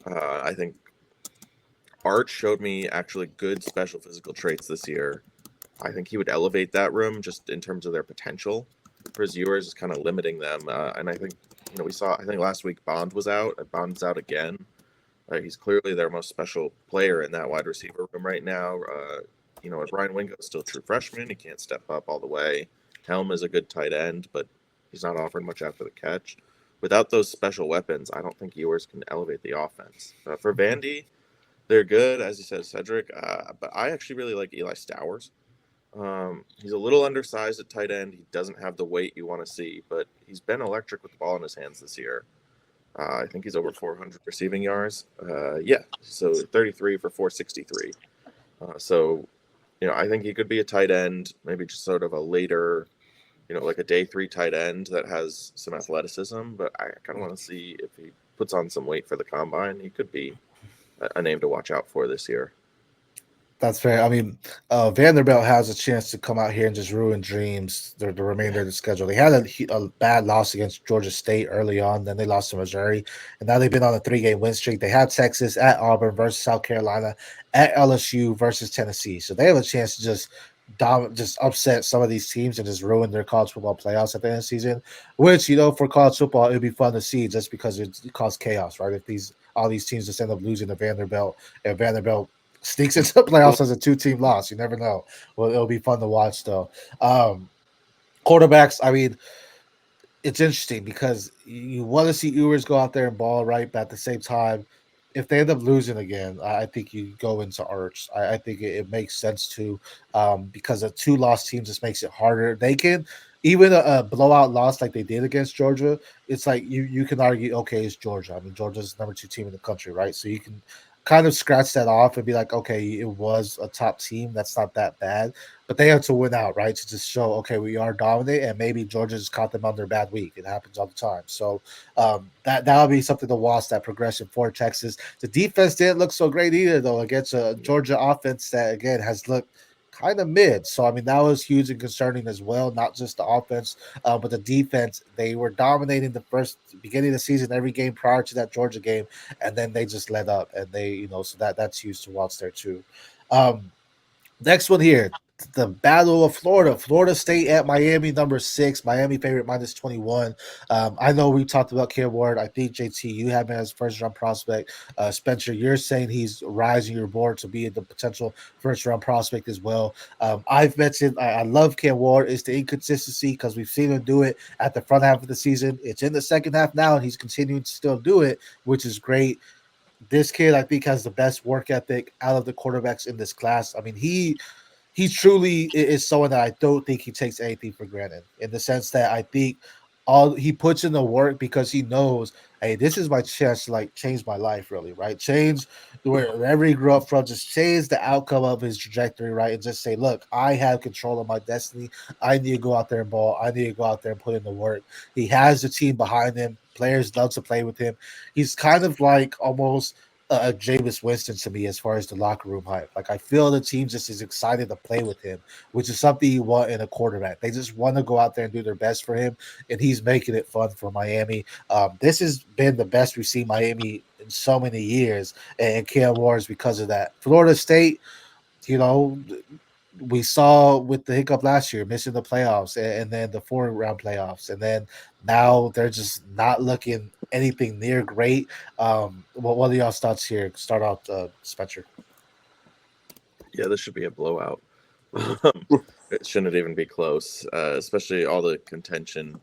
[SPEAKER 3] I think Arch showed me actually good special physical traits this year. I think he would elevate that room just in terms of their potential. Whereas Ewers is kind of limiting them, and I think we saw. I think last week Bond was out. Bond's out again. He's clearly their most special player in that wide receiver room right now. And Brian Wingo's still a true freshman. He can't step up all the way. Helm is a good tight end, but he's not offering much after the catch. Without those special weapons, I don't think Ewers can elevate the offense. For Vandy, they're good, as you said, Cedric. But I actually really like Eli Stowers. He's a little undersized at tight end. He doesn't have the weight you want to see, but he's been electric with the ball in his hands this year. I think he's over 400 receiving yards. So 33 for 463. I think he could be a tight end, maybe just sort of a later, like a day 3 tight end that has some athleticism. But I kind of want to see if he puts on some weight for the combine. He could be a name to watch out for this year.
[SPEAKER 1] That's fair. I mean, Vanderbilt has a chance to come out here and just ruin dreams the remainder of the schedule. They had a bad loss against Georgia State early on, then they lost to Missouri, and now they've been on a 3-game win streak. They have Texas at Auburn versus South Carolina, at LSU versus Tennessee. So they have a chance to just upset some of these teams and just ruin their college football playoffs at the end of the season, which, for college football, it would be fun to see just because it causes chaos, right? If all these teams just end up losing to Vanderbilt, and Vanderbilt sneaks into the playoffs as a 2-team loss. You never know. Well, it'll be fun to watch, though. Quarterbacks, I mean, it's interesting because you want to see Ewers go out there and ball, right? But at the same time, if they end up losing again, I think you go into Arch. I think it makes sense to, because a 2-loss team just makes it harder. They can, even a blowout loss like they did against Georgia, it's like you can argue, okay, it's Georgia. I mean, Georgia's the number 2 team in the country, right? So you can kind of scratch that off and be like, okay, it was a top team. That's not that bad. But they have to win out, right? To just show, okay, we are dominant, and maybe Georgia just caught them on their bad week. It happens all the time. So that'll be something to watch, that progression for Texas. The defense didn't look so great either, though, against a Georgia offense that, again, has looked kind of mid. So, I mean, that was huge and concerning as well, not just the offense, but the defense. They were dominating the beginning of the season, every game prior to that Georgia game, and then they just let up, and so that's huge to watch there too. Next one here, the Battle of Florida State at Miami, number 6. Miami favorite -21. I know we talked about Cam Ward. I think, JT, you have him as first-round prospect. Spencer, you're saying he's rising your board to be the potential first-round prospect as well. I've mentioned I love Cam Ward. It's the inconsistency because we've seen him do it at the front half of the season. It's in the second half now, and he's continuing to still do it, which is great. This kid, I think, has the best work ethic out of the quarterbacks in this class. I mean, he truly is someone that I don't think he takes anything for granted, in the sense that I think he puts in the work because he knows, hey, this is my chance to change my life, really, right? Change wherever he grew up from, just change the outcome of his trajectory, right? And just say, look, I have control of my destiny. I need to go out there and ball. I need to go out there and put in the work. He has the team behind him. Players love to play with him. He's kind of like almost Jameis Winston to me as far as the locker room hype. Like, I feel the team just is excited to play with him, which is something you want in a quarterback. They just want to go out there and do their best for him, and he's making it fun for Miami. This has been the best we've seen Miami in so many years, and Cam Ward is because of that. Florida State, we saw with the hiccup last year, missing the playoffs and then the 4-round playoffs, and then now they're just not looking anything near great. What are y'all's thoughts here? Start out, Spencer.
[SPEAKER 3] Yeah, this should be a blowout. It shouldn't even be close, especially all the contention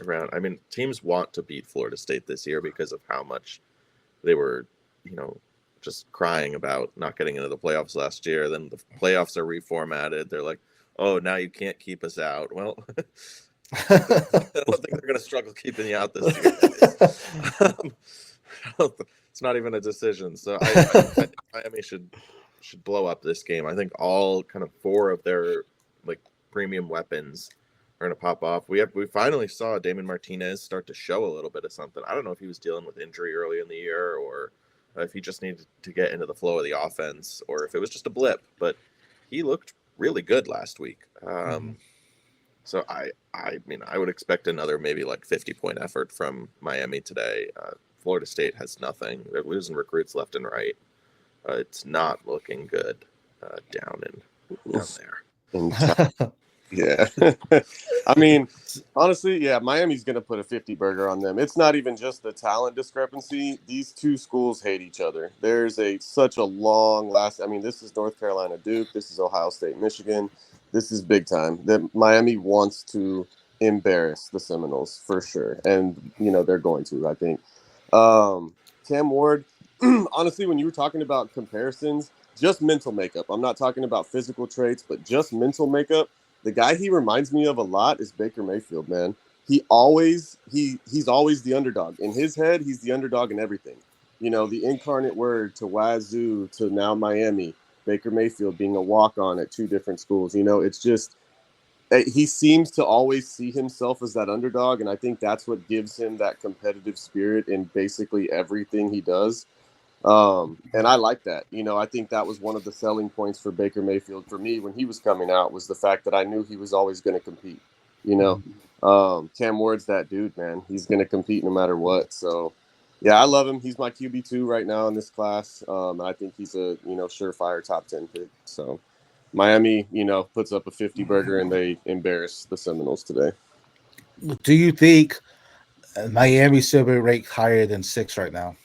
[SPEAKER 3] around. I mean, teams want to beat Florida State this year because of how much they were, just crying about not getting into the playoffs last year. Then the playoffs are reformatted. They're like, oh, now you can't keep us out. Well, I don't think they're going to struggle keeping you out this year. It's not even a decision. So I think Miami should blow up this game. I think all kind of 4 of their like premium weapons are going to pop off. We finally saw Damon Martinez start to show a little bit of something. I don't know if he was dealing with injury early in the year or if he just needed to get into the flow of the offense or if it was just a blip. But he looked really good last week. So I mean, I would expect another maybe like 50-point effort from Miami today. Florida State has nothing. They're losing recruits left and right. It's not looking good down there.
[SPEAKER 4] Yeah. I mean, honestly, yeah, Miami's going to put a 50 burger on them. It's not even just the talent discrepancy. These two schools hate each other. There's such a long last. I mean, this is North Carolina Duke. This is Ohio State, Michigan. This is big time. That Miami wants to embarrass the Seminoles for sure. And, they're going to, I think. Cam Ward, honestly, when you were talking about comparisons, just mental makeup. I'm not talking about physical traits, but just mental makeup. The guy he reminds me of a lot is Baker Mayfield, man. He's always the underdog. In his head, he's the underdog in everything. The incarnate word to Wazoo to now Miami. Baker Mayfield being a walk-on at 2 different schools. It's just he seems to always see himself as that underdog, and I think that's what gives him that competitive spirit in basically everything he does. And I like that. I think that was one of the selling points for Baker Mayfield for me when he was coming out was the fact that I knew he was always going to compete. Cam Ward's that dude, man. He's going to compete no matter what. So, yeah, I love him. He's my QB2 right now in this class. I think he's a, surefire top 10 pick. So, Miami, puts up a 50 burger and they embarrass the Seminoles today.
[SPEAKER 1] Do you think Miami still be ranked higher than 6 right now?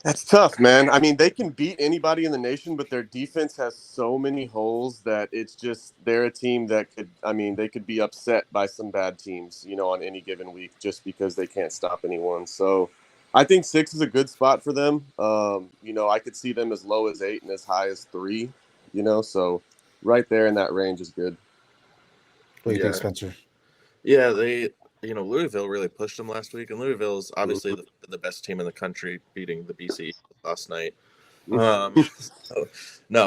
[SPEAKER 4] That's tough, man. I mean, they can beat anybody in the nation, but their defense has so many holes that it's just they're a team that they could be upset by some bad teams, on any given week just because they can't stop anyone. So I think 6 is a good spot for them. I could see them as low as 8 and as high as 3, so right there in that range is good.
[SPEAKER 1] What do you think, Spencer?
[SPEAKER 3] Yeah, Louisville really pushed them last week, and Louisville is obviously the best team in the country, beating the BC last night. No,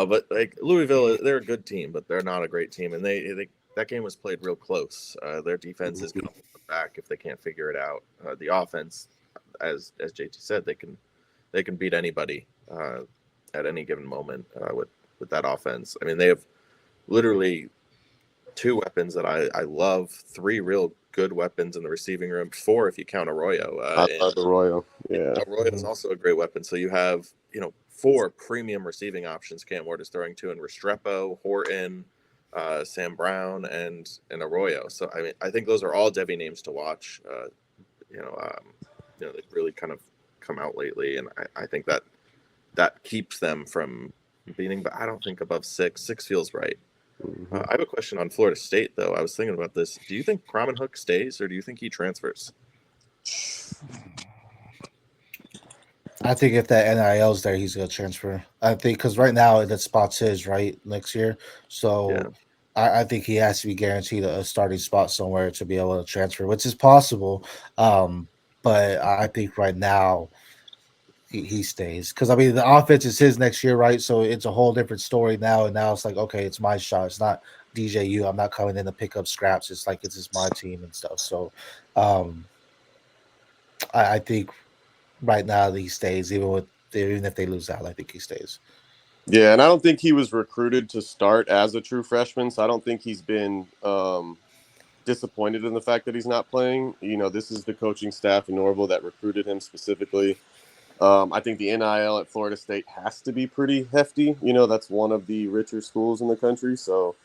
[SPEAKER 3] but like Louisville, they're a good team, but they're not a great team, and they that game was played real close. Their defense is going to hold them back if they can't figure it out. The offense, as JT said, they can beat anybody at any given moment with that offense. I mean, they have literally 2 weapons that I love, 3 real good weapons in the receiving room, 4 if you count Arroyo.
[SPEAKER 4] I love Arroyo. Yeah,
[SPEAKER 3] Arroyo is also a great weapon. So you have 4 premium receiving options Cam Ward is throwing to in Restrepo, Horton, Sam Brown, and Arroyo. So I mean, I think those are all Devy names to watch. They've really kind of come out lately, and I think that keeps them from beating. But I don't think above 6. 6 feels right. I have a question on Florida State, though. I was thinking about this. Do you think Cramenhook stays, or do you think he transfers?
[SPEAKER 1] I think if that NIL's there, he's going to transfer. I think because right now that spot's his, right, next year. So yeah. I think he has to be guaranteed a starting spot somewhere to be able to transfer, which is possible. But I think right now he stays because I mean the offense is his next year, right? So it's a whole different story now. And now it's like, okay, it's my shot. It's not DJU. I'm not coming in to pick up scraps. It's like it's just my team and stuff. So I think right now he stays, even if they lose out. I think he stays.
[SPEAKER 4] Yeah, and I don't think he was recruited to start as a true freshman, so I don't think he's been disappointed in the fact that he's not playing. This is the coaching staff in Norville that recruited him specifically. I think the NIL at Florida State has to be pretty hefty. That's one of the richer schools in the country. So,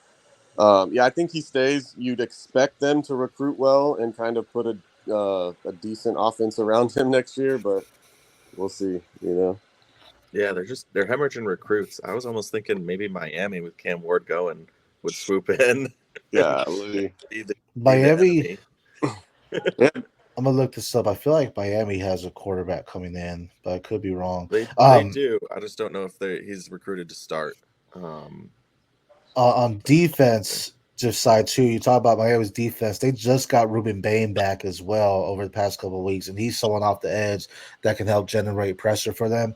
[SPEAKER 4] I think he stays. You'd expect them to recruit well and kind of put a decent offense around him next year, but we'll see,
[SPEAKER 3] Yeah, they're hemorrhaging recruits. I was almost thinking maybe Miami with Cam Ward going would swoop in.
[SPEAKER 4] Yeah,
[SPEAKER 1] Miami. Yeah. I'm gonna look this up. I feel like Miami has a quarterback coming in, but I could be wrong.
[SPEAKER 3] They do. I just don't know if he's recruited to start.
[SPEAKER 1] On defense, just side too. You talk about Miami's defense. They just got Ruben Bain back as well over the past couple of weeks, and he's someone off the edge that can help generate pressure for them.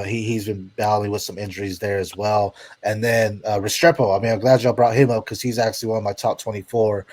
[SPEAKER 1] He's been battling with some injuries there as well. And then Restrepo. I mean, I'm glad y'all brought him up because he's actually one of my top 24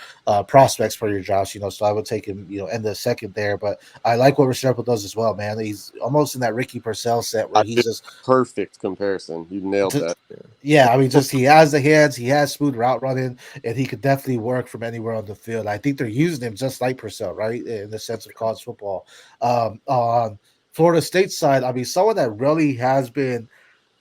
[SPEAKER 1] prospects for your drafts. So I would take him, end the second there. But I like what Restrepo does as well, man. He's almost in that Ricky Purcell set where he's just
[SPEAKER 4] perfect comparison. You nailed that.
[SPEAKER 1] Yeah, I mean, just he has the hands, he has smooth route running, and he could definitely work from anywhere on the field. I think they're using him just like Purcell, right, in the sense of college football. On Florida State side, I mean, someone that really has been.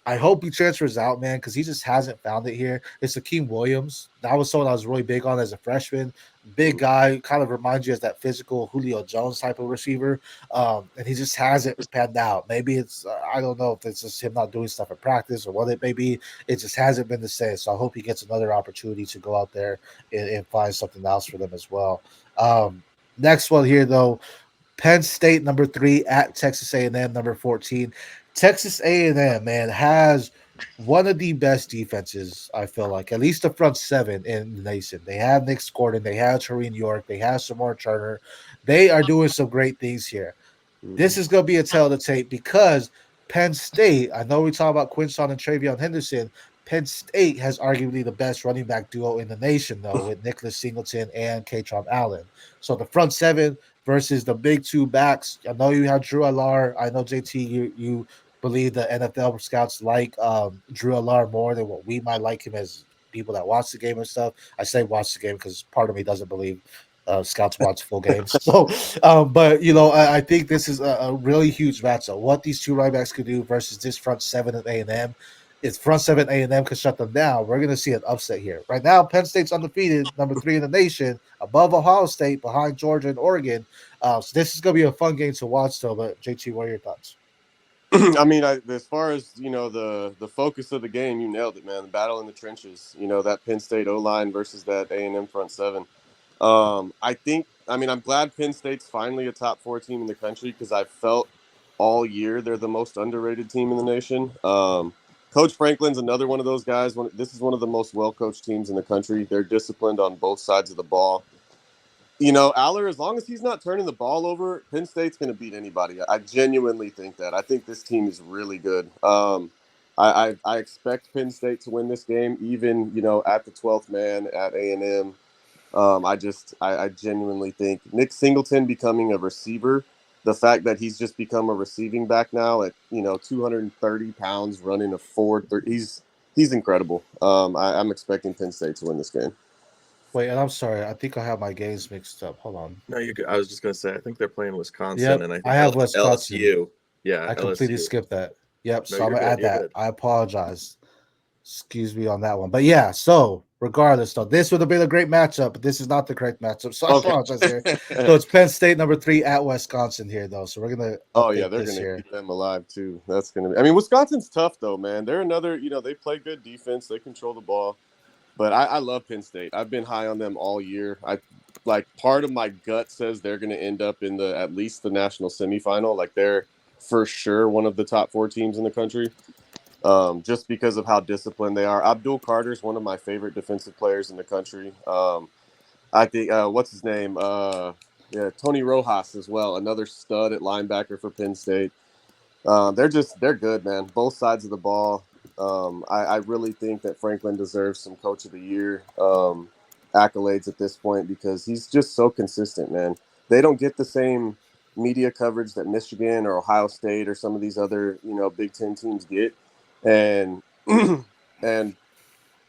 [SPEAKER 1] I hope he transfers out, man, because he just hasn't found it here. It's Akeem Williams. That was someone I was really big on as a freshman. Big guy, kind of reminds you as that physical Julio Jones type of receiver. And he just hasn't panned out. Maybe it's, I don't know if it's just him not doing stuff in practice or what it may be. It just hasn't been the same. So I hope he gets another opportunity to go out there and find something else for them as well. Next one here, though. Penn State, number 3, at Texas A&M, number 14. Texas A&M, man, has one of the best defenses, I feel like, at least the front seven in the nation. They have Nick Gordon, they have Tareen York, they have Samar Turner. They are doing some great things here. This is going to be a tale of the tape because Penn State, I know we talk about Quinshon and Travion Henderson. Penn State has arguably the best running back duo in the nation, though, with Nicholas Singleton and Katron Allen. So the front seven versus the big two backs. I know you have Drew Allar. I know, JT, you believe the NFL scouts like Drew Allar more than what we might like him as people that watch the game and stuff. I say watch the game because part of me doesn't believe scouts watch full games. So, but I think this is a really huge matchup. What these two running backs could do versus this front seven of A&M. If front seven A&M can shut them down, we're going to see an upset here. Right now, Penn State's undefeated, number 3 in the nation, above Ohio State, behind Georgia and Oregon. So this is going to be a fun game to watch, though. But JT, what are your thoughts?
[SPEAKER 4] I mean, as far as the focus of the game, you nailed it, man. The battle in the trenches. That Penn State O-line versus that A&M front seven. I'm glad Penn State's finally a top 4 team in the country because I felt all year they're the most underrated team in the nation. Coach Franklin's another one of those guys. This is one of the most well-coached teams in the country. They're disciplined on both sides of the ball. Aller, as long as he's not turning the ball over, Penn State's going to beat anybody. I genuinely think that. I think this team is really good. I expect Penn State to win this game, even, at the 12th man at A&M. I genuinely think Nick Singleton becoming a receiver, the fact that he's just become a receiving back now at 230 pounds, running a 4.30, he's incredible. I'm expecting Penn State to win this game.
[SPEAKER 1] Wait, and I'm sorry, I think I have my games mixed up. Hold on.
[SPEAKER 3] No, you're good. I was just gonna say I think they're playing Wisconsin,
[SPEAKER 1] Yep,
[SPEAKER 3] and I think
[SPEAKER 1] I have Wisconsin.
[SPEAKER 3] LSU. Yeah,
[SPEAKER 1] I completely
[SPEAKER 3] LSU.
[SPEAKER 1] skipped that. Yep,
[SPEAKER 3] No,
[SPEAKER 1] so I'm
[SPEAKER 3] you're
[SPEAKER 1] gonna
[SPEAKER 3] good,
[SPEAKER 1] add
[SPEAKER 3] you're
[SPEAKER 1] that.
[SPEAKER 3] good.
[SPEAKER 1] I apologize. Excuse me on that one. But yeah, so regardless, though, this would have been a great matchup, but this is not the correct matchup. So I apologize here. So it's Penn State number 3 at Wisconsin here, though. So we're gonna
[SPEAKER 4] they're gonna keep them alive too. That's gonna be. I mean, Wisconsin's tough though, man. They're another. They play good defense. They control the ball. But I love Penn State. I've been high on them all year. Part of my gut says they're going to end up in at least the national semifinal. Like they're for sure one of the top 4 teams in the country, just because of how disciplined they are. Abdul Carter's one of my favorite defensive players in the country. I think what's his name? Tony Rojas as well, another stud at linebacker for Penn State. They're good, man. Both sides of the ball. I really think that Franklin deserves some Coach of the Year accolades at this point because he's just so consistent, man. They don't get the same media coverage that Michigan or Ohio State or some of these other, Big Ten teams get. And and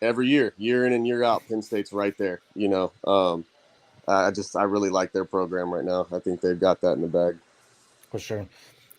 [SPEAKER 4] every year in and year out, Penn State's right there, I really like their program right now. I think they've got that in the bag.
[SPEAKER 1] For sure.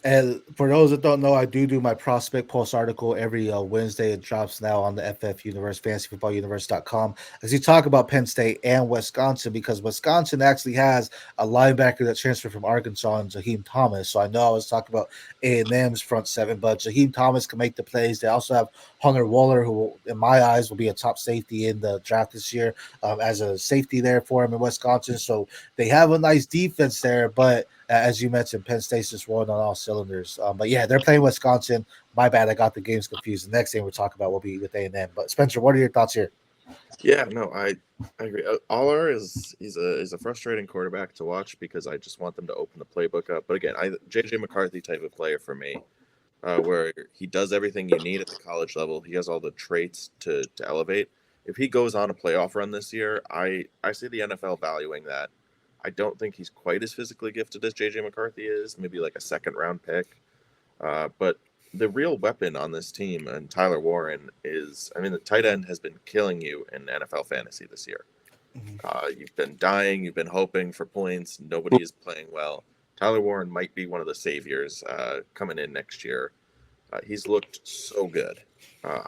[SPEAKER 1] And for those that don't know, I do my prospect post article every Wednesday. It drops now on the FF Universe, fantasyfootballuniverse.com, as you talk about Penn State and Wisconsin, because Wisconsin actually has a linebacker that transferred from Arkansas, and Jaheim Thomas. So I know I was talking about A&M's front seven, but Jaheim Thomas can make the plays. They also have Hunter Waller, who, in my eyes, will be a top safety in the draft this year as a safety there for him in Wisconsin. So they have a nice defense there, but as you mentioned, Penn State's just rolling on all cylinders. But yeah, they're playing Wisconsin. My bad, I got the games confused. The next game we'll talk about will be with A&M. But Spencer, what are your thoughts here?
[SPEAKER 3] Yeah, no, I agree. Aller he's a frustrating quarterback to watch because I just want them to open the playbook up. But again, JJ McCarthy type of player for me, where he does everything you need at the college level. He has all the traits to elevate. If he goes on a playoff run this year, I see the NFL valuing that. I don't think he's quite as physically gifted as JJ McCarthy is. Maybe like a second round pick. But the real weapon on this team and Tyler Warren is, I mean, the tight end has been killing you in NFL fantasy this year.
[SPEAKER 1] Mhm.
[SPEAKER 3] You've been dying, you've been hoping for points. Nobody is playing well. Tyler Warren might be one of the saviors coming in next year. He's looked so good.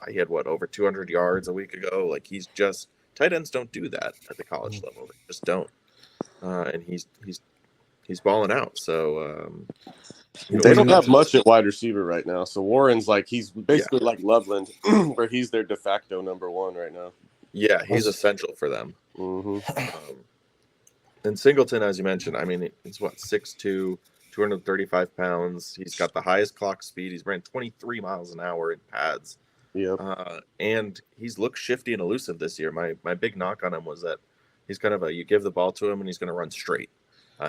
[SPEAKER 3] He had over 200 yards a week ago. Like tight ends don't do that at the college
[SPEAKER 1] Mhm.
[SPEAKER 3] level. They just don't. And he's balling out. So
[SPEAKER 4] They don't have
[SPEAKER 3] Wisconsin
[SPEAKER 4] much at wide receiver right now. So Warren's he's
[SPEAKER 3] Yeah.
[SPEAKER 4] basically like Loveland, where he's their de facto number one right now.
[SPEAKER 3] Yeah, he's essential for them.
[SPEAKER 4] Mm-hmm.
[SPEAKER 3] And Singleton, as you mentioned, I mean, he's 6'2", 235 pounds. He's got the highest clock speed. He's ran 23 miles an hour in pads.
[SPEAKER 4] Yep.
[SPEAKER 3] And he's looked shifty and elusive this year. My big knock on him was that he's kind of you give the ball to him and he's going to run straight.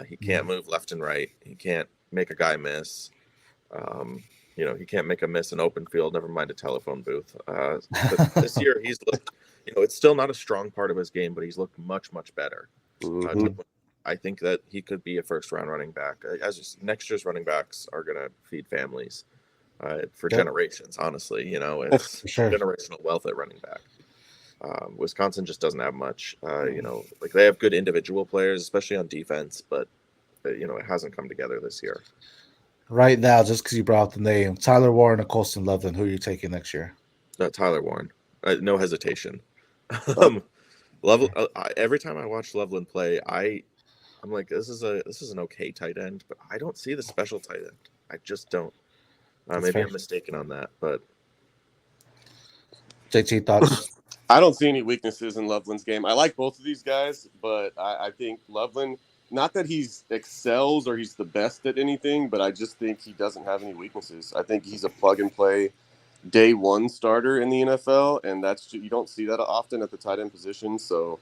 [SPEAKER 3] He can't move left and right. He can't make a guy miss. He can't make a miss in open field, never mind a telephone booth. But this year he's looked, it's still not a strong part of his game, but he's looked much, much better.
[SPEAKER 4] Mm-hmm.
[SPEAKER 3] I think that he could be a first-round running back. Next year's running backs are going to feed families for generations, honestly. It's
[SPEAKER 1] sure.
[SPEAKER 3] generational wealth at running back. Wisconsin just doesn't have much. They have good individual players, especially on defense, but it hasn't come together this year.
[SPEAKER 1] Right now, just because you brought up the name, Tyler Warren or Colston Loveland, who are you taking next year?
[SPEAKER 3] Tyler Warren, no hesitation. Every time I watch Loveland play, I'm like, this is an okay tight end, but I don't see the special tight end. I just don't. Maybe
[SPEAKER 1] fair.
[SPEAKER 3] I'm mistaken on that, but
[SPEAKER 1] JT, thoughts?
[SPEAKER 4] I don't see any weaknesses in Loveland's game. I like both of these guys, but I think Loveland, not that he's excels or he's the best at anything, but I just think he doesn't have any weaknesses. I think he's a plug and play day one starter in the NFL, and you don't see that often at the tight end position. So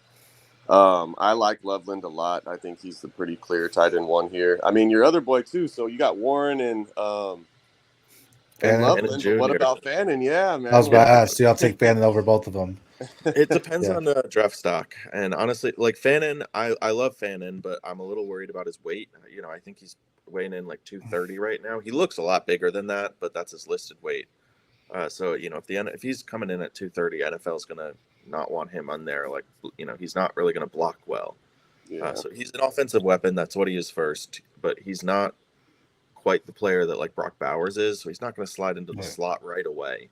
[SPEAKER 4] I like Loveland a lot. I think he's the pretty clear tight end one here. I mean, your other boy too. So you got Warren and Loveland. But what about Fannin? Yeah, man.
[SPEAKER 1] I was about to ask. I'll take Fannin over both of them.
[SPEAKER 3] It depends on the draft stock. And honestly, like Fannin, I love Fannin, but I'm a little worried about his weight. I think he's weighing in like 230 right now. He looks a lot bigger than that, but that's his listed weight. So if he's coming in at 230, NFL's gonna not want him on there. Like he's not really gonna block well.
[SPEAKER 4] Yeah.
[SPEAKER 3] So he's an offensive weapon. That's what he is first. But he's not quite the player that like Brock Bowers is. So he's not going to slide into the slot right away.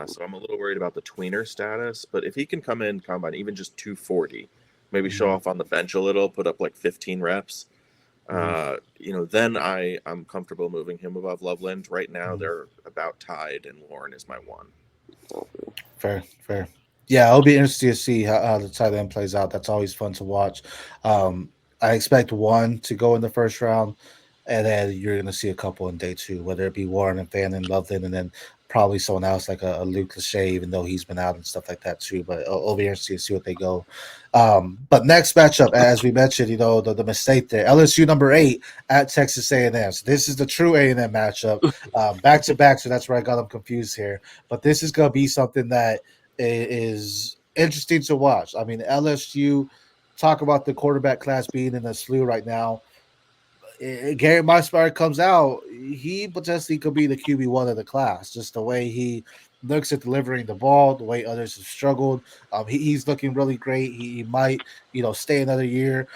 [SPEAKER 3] So I'm a little worried about the tweener status. But if he can come in combine even just 240, maybe show off on the bench a little, put up like 15 reps. Then I'm comfortable moving him above Loveland. Right now they're about tied, and Warren is my one.
[SPEAKER 1] Fair. Yeah, it'll be interesting to see how the tight end plays out. That's always fun to watch. I expect one to go in the first round, and then you're going to see a couple in day two, whether it be Warren and Fannin, Loveland, and then probably someone else like a Luke Lachey, even though he's been out and stuff like that too. But it'll be interesting to see what they go. But next matchup, as we mentioned, the mistake there, LSU number 8 at Texas A&M. So this is the true A&M matchup, back to back. So that's where I got them confused here. But this is going to be something that is interesting to watch. I mean, LSU, talk about the quarterback class being in a slew right now. Gary Meismeyer comes out, he potentially could be the QB1 of the class. Just the way he looks at delivering the ball, the way others have struggled. He's looking really great. He might, stay another year.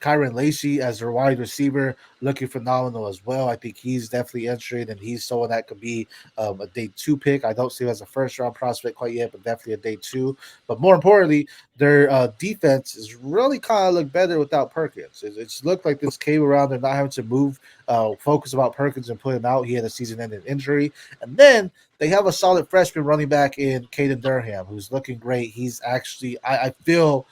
[SPEAKER 1] Kyron Lacey as their wide receiver, looking phenomenal as well. I think he's definitely entering, and he's someone that could be a day 2 pick. I don't see him as a first-round prospect quite yet, but definitely a day 2. But more importantly, their defense is really kind of look better without Perkins. It's looked like this came around. They're not having to move, focus about Perkins and put him out. He had a season-ending injury. And then they have a solid freshman running back in Caden Durham, who's looking great. He's actually, I feel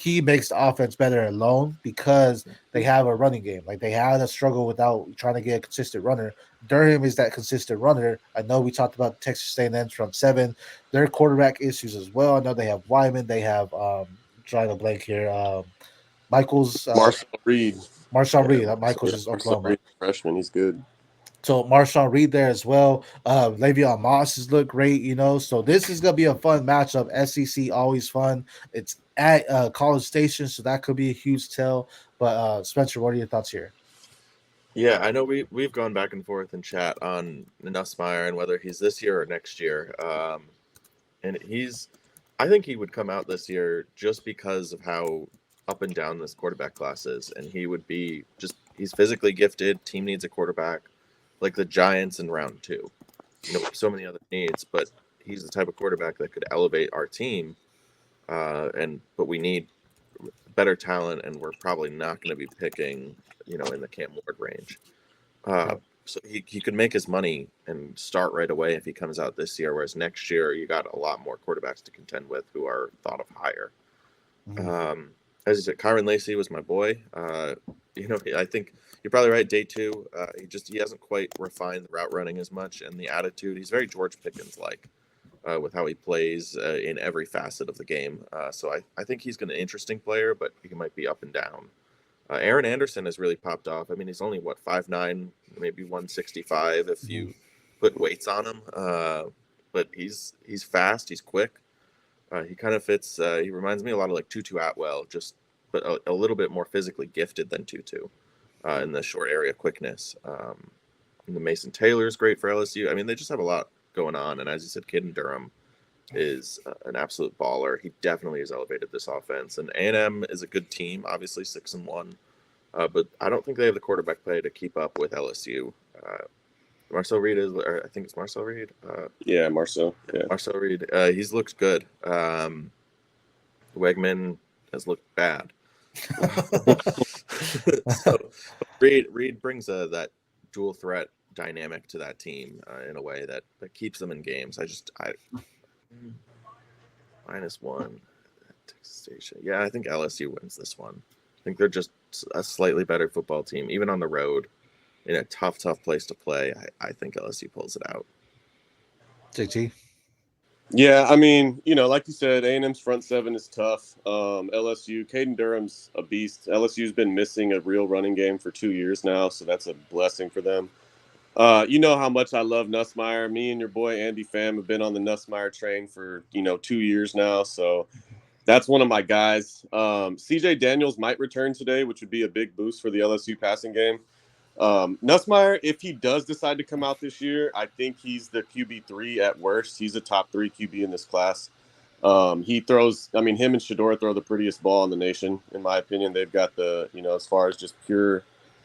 [SPEAKER 1] he makes the offense better alone because they have a running game. Like they had a struggle without trying to get a consistent runner. Durham is that consistent runner. I know we talked about Texas A&M's front seven, their quarterback issues as well. I know they have Wyman, they have trying to blank here, Michaels,
[SPEAKER 4] Marshall Reed.
[SPEAKER 1] Marshawn
[SPEAKER 3] Yeah,
[SPEAKER 1] Reed. Michaels
[SPEAKER 4] Yeah,
[SPEAKER 1] is
[SPEAKER 4] Marshall
[SPEAKER 1] Oklahoma.
[SPEAKER 4] Reed, freshman. He's good.
[SPEAKER 1] So Marshawn Reed there as well. Le'Veon Moss has looked great, you know. So this is gonna be a fun matchup. SEC always fun. It's at College Station, so that could be a huge tell. But Spencer, what are your thoughts here?
[SPEAKER 3] Yeah, I know we've gone back and forth in chat on Nussmeier and whether he's this year or next year. And I think he would come out this year just because of how up and down this quarterback class is, and he would be he's physically gifted. Team needs a quarterback, like the Giants in round two. So many other needs, but he's the type of quarterback that could elevate our team. But we need better talent, and we're probably not going to be picking, in the Cam Ward range. Uh, so he could make his money and start right away if he comes out this year. Whereas next year, you got a lot more quarterbacks to contend with who are thought of higher.
[SPEAKER 1] Mhm.
[SPEAKER 3] As you said, Kyron Lacey was my boy. I think you're probably right. Day two, he hasn't quite refined the route running as much and the attitude. He's very George Pickens like. With how he plays in every facet of the game. So I think he's an interesting player, but he might be up and down. Aaron Anderson has really popped off. I mean, he's only, 5'9", maybe 165 if you put weights on him. But he's fast, he's quick. He kind of fits, he reminds me a lot of like Tutu Atwell, but a little bit more physically gifted than Tutu in the short area quickness. And the Mason Taylor is great for LSU. I mean, they just have a lot going on. And as you said, Kid Durham is an absolute baller. He definitely has elevated this offense. And A&M is a good team, obviously 6-1, but I don't think they have the quarterback play to keep up with LSU. Marcel Reed I think it's Marcel Reed.
[SPEAKER 4] Yeah, Marcel. Yeah.
[SPEAKER 3] Marcel Reed. He's looked good. Wegman has looked bad. So Reed brings that dual threat dynamic to that team in a way that keeps them in games. I -1 at Texas Station. Yeah, I think LSU wins this one. I think they're just a slightly better football team, even on the road in a tough place to play. I think LSU pulls it out.
[SPEAKER 1] JT.
[SPEAKER 4] Yeah, I mean, like you said, A&M's front seven is tough. LSU, Caden Durham's a beast. LSU's been missing a real running game for 2 years now, so that's a blessing for them. You know how much I love Nussmeier. Me and your boy Andy Pham have been on the Nussmeier train for 2 years now, so that's one of my guys. CJ Daniels might return today, which would be a big boost for the LSU passing game. Nussmeier, if he does decide to come out this year, I think he's the QB3 at worst. He's a top 3 QB in this class. He throws, him and Shador throw the prettiest ball in the nation, in my opinion. They've got as far as just pure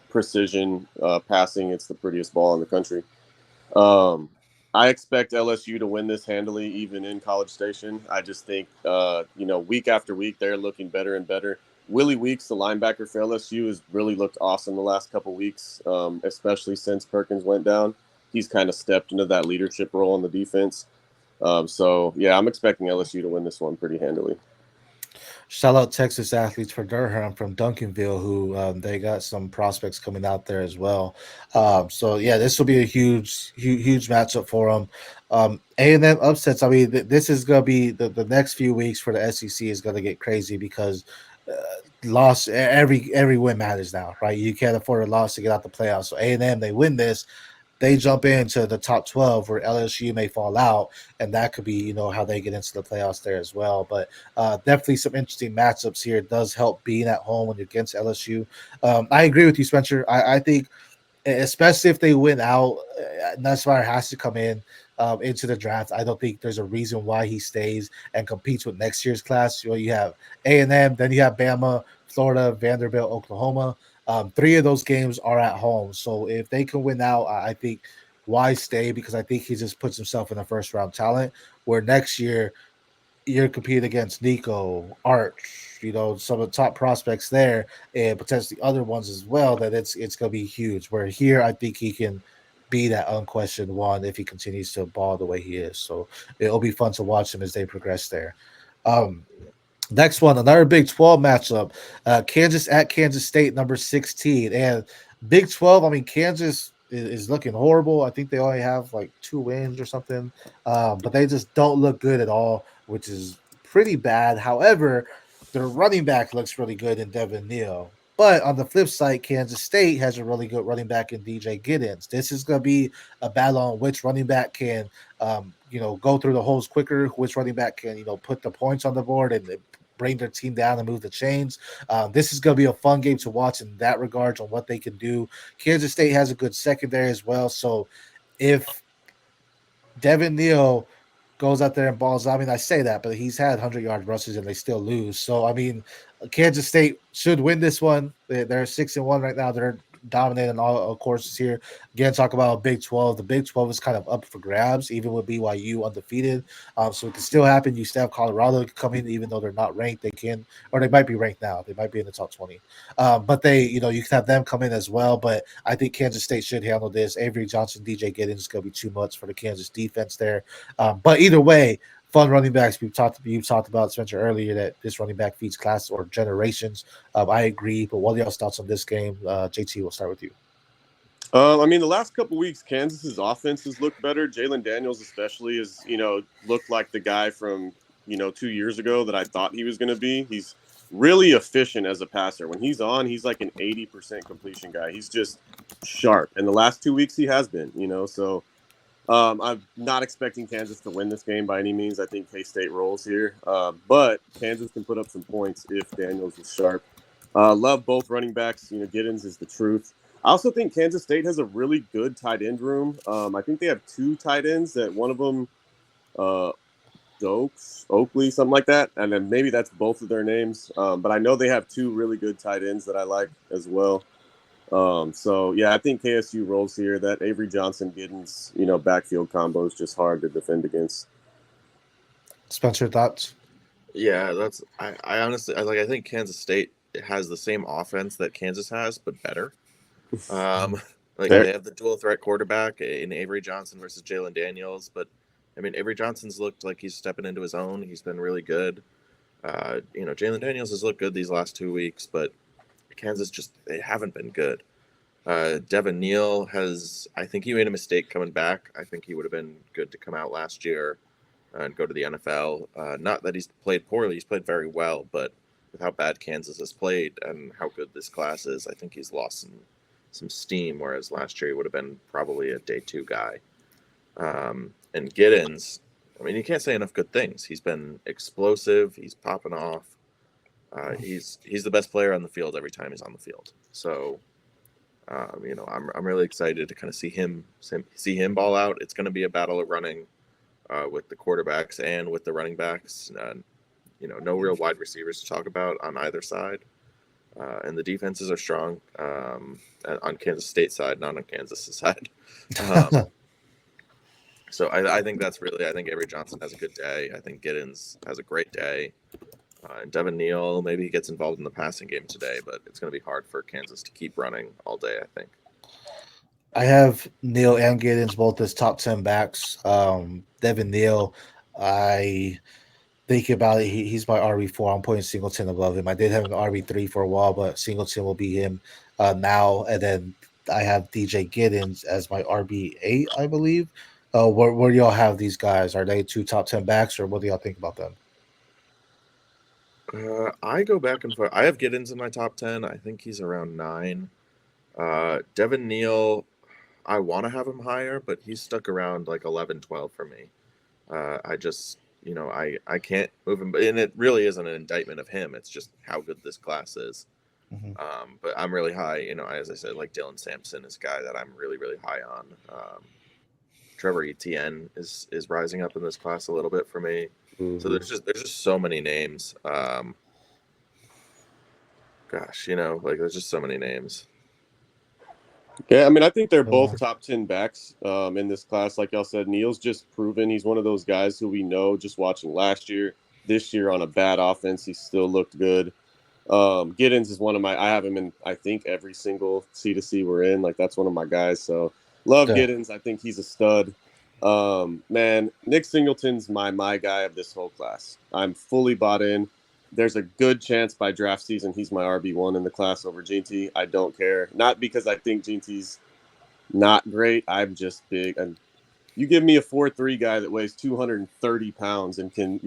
[SPEAKER 4] precision passing, it's the prettiest ball in the country. I expect LSU to win this handily, even in College Station. I just think, week after week, they're looking better and better. Willie Weeks, the linebacker for LSU, has really looked awesome the last couple weeks, especially since Perkins went down. He's kind of stepped into that leadership role in the defense. I'm expecting LSU to win this one pretty handily.
[SPEAKER 1] Shout out Texas athletes for Durham from Duncanville, who they got some prospects coming out there as well. This will be a huge matchup for them. A&M upsets. I mean, this is going to be the next few weeks for the SEC is going to get crazy because every win matters now, right? You can't afford a loss to get out the playoffs. So A&M, they win this, they jump into the top 12 where LSU may fall out, and that could be, how they get into the playoffs there as well. But definitely some interesting matchups here. It does help being at home when you're against LSU. I agree with you, Spencer. I think, especially if they win out, Nussmeier has to come into the draft. I don't think there's a reason why he stays and competes with next year's class. You have A&M, then you have Bama, Florida, Vanderbilt, Oklahoma. 3 of those games are at home. So if they can win out, I think why stay? Because I think he just puts himself in a first round talent where next year you're competing against Nico, Arch, some of the top prospects there and potentially other ones as well, that it's going to be huge. Where here, I think he can be that unquestioned one if he continues to ball the way he is. So it'll be fun to watch him as they progress there. Next one, another Big 12 matchup. Kansas at Kansas State, number 16. And Big 12, I mean, Kansas is looking horrible. I think they only have like 2 wins or something. But they just don't look good at all, which is pretty bad. However, their running back looks really good in Devin Neal. But on the flip side, Kansas State has a really good running back in DJ Giddens. This is going to be a battle on which running back can, go through the holes quicker, which running back can, put the points on the board and bring their team down and move the chains. This is going to be a fun game to watch in that regards on what they can do. Kansas State has a good secondary as well. So if Devin Neal goes out there and balls, I mean, I say that, but he's had 100-yard rushes and they still lose. So, I mean, Kansas State should win this one. They're 6-1 right now. They're dominating all courses here. Again, talk about Big 12. The Big 12 is kind of up for grabs, even with BYU undefeated. So it can still happen. You still have Colorado come in, even though they're not ranked. They can, or they might be ranked now. They might be in the top 20. But you can have them come in as well. But I think Kansas State should handle this. Avery Johnson, DJ Giddens is going to be too much for the Kansas defense there. But either way, fun running backs. You talked about, Spencer, earlier that this running back feeds class or generations. I agree. But what are y'all's thoughts on this game? JT, we'll start with you.
[SPEAKER 4] I mean, the last couple weeks, Kansas's offense has looked better. Jalen Daniels, especially, has looked like the guy from 2 years ago that I thought he was going to be. He's really efficient as a passer. When he's on, he's like an 80% completion guy. He's just sharp. And the last 2 weeks, he has been. So I'm not expecting Kansas to win this game by any means. I think K-State rolls here. But Kansas can put up some points if Daniels is sharp. Love both running backs. Giddens is the truth. I also think Kansas State has a really good tight end room. I think they have 2 tight ends. That one of them, Oakley, something like that. And then maybe that's both of their names. But I know they have 2 really good tight ends that I like as well. So yeah, I think KSU rolls here. That Avery Johnson Giddens, backfield combo is just hard to defend against.
[SPEAKER 1] Spencer, thoughts?
[SPEAKER 3] Yeah, I honestly I think Kansas State has the same offense that Kansas has, but better. They have the dual threat quarterback in Avery Johnson versus Jalen Daniels, but I mean Avery Johnson's looked like he's stepping into his own. He's been really good. Jalen Daniels has looked good these last 2 weeks, but Kansas they haven't been good. Devin Neal I think he made a mistake coming back. I think he would have been good to come out last year and go to the NFL. Not that he's played poorly, he's played very well, but with how bad Kansas has played and how good this class is, I think he's lost some steam, whereas last year he would have been probably a day 2 guy. And Giddens, I mean, you can't say enough good things. He's been explosive. He's popping off. He's the best player on the field every time he's on the field. So, I'm really excited to kind of see him ball out. It's going to be a battle of running with the quarterbacks and with the running backs. No real wide receivers to talk about on either side. And the defenses are strong on Kansas State side, not on Kansas side. So I think I think Avery Johnson has a good day. I think Giddens has a great day. And Devin Neal, maybe he gets involved in the passing game today, but it's going to be hard for Kansas to keep running all day, I think.
[SPEAKER 1] I have Neal and Giddens both as top 10 backs. Devin Neal, I think about it, he's my RB4. I'm putting Singleton above him. I did have an RB3 for a while, but Singleton will be him now. And then I have DJ Giddens as my RB8, I believe. Where do y'all have these guys? Are they 2 top 10 backs, or what do y'all think about them?
[SPEAKER 3] I go back and forth. I have Giddens in my top 10. I think he's around 9. Devin Neal, I want to have him higher, but he's stuck around like 11, 12 for me. I just, I can't move him. And it really isn't an indictment of him. It's just how good this class is. Mm-hmm. But I'm really high. As I said, like Dylan Sampson is a guy that I'm really, really high on. Trevor Etienne is rising up in this class a little bit for me. Mm-hmm. So there's just so many names. There's just so many names.
[SPEAKER 4] Yeah, I mean, I think they're both top 10 backs in this class. Like y'all said, Neal's just proven he's one of those guys who we know just watching last year. This year on a bad offense, he still looked good. Giddens is one of I have him in, I think, every single C2C we're in. Like, that's one of my guys. So love Giddens. I think he's a stud. Man, Nick Singleton's my guy of this whole class. I'm fully bought in. there's a good chance by draft season he's my RB1 in the class over Jeanty. I don't care. Not because I think Jeanty's not great. I'm just big. And you give me a 4'3" guy that weighs 230 pounds and can,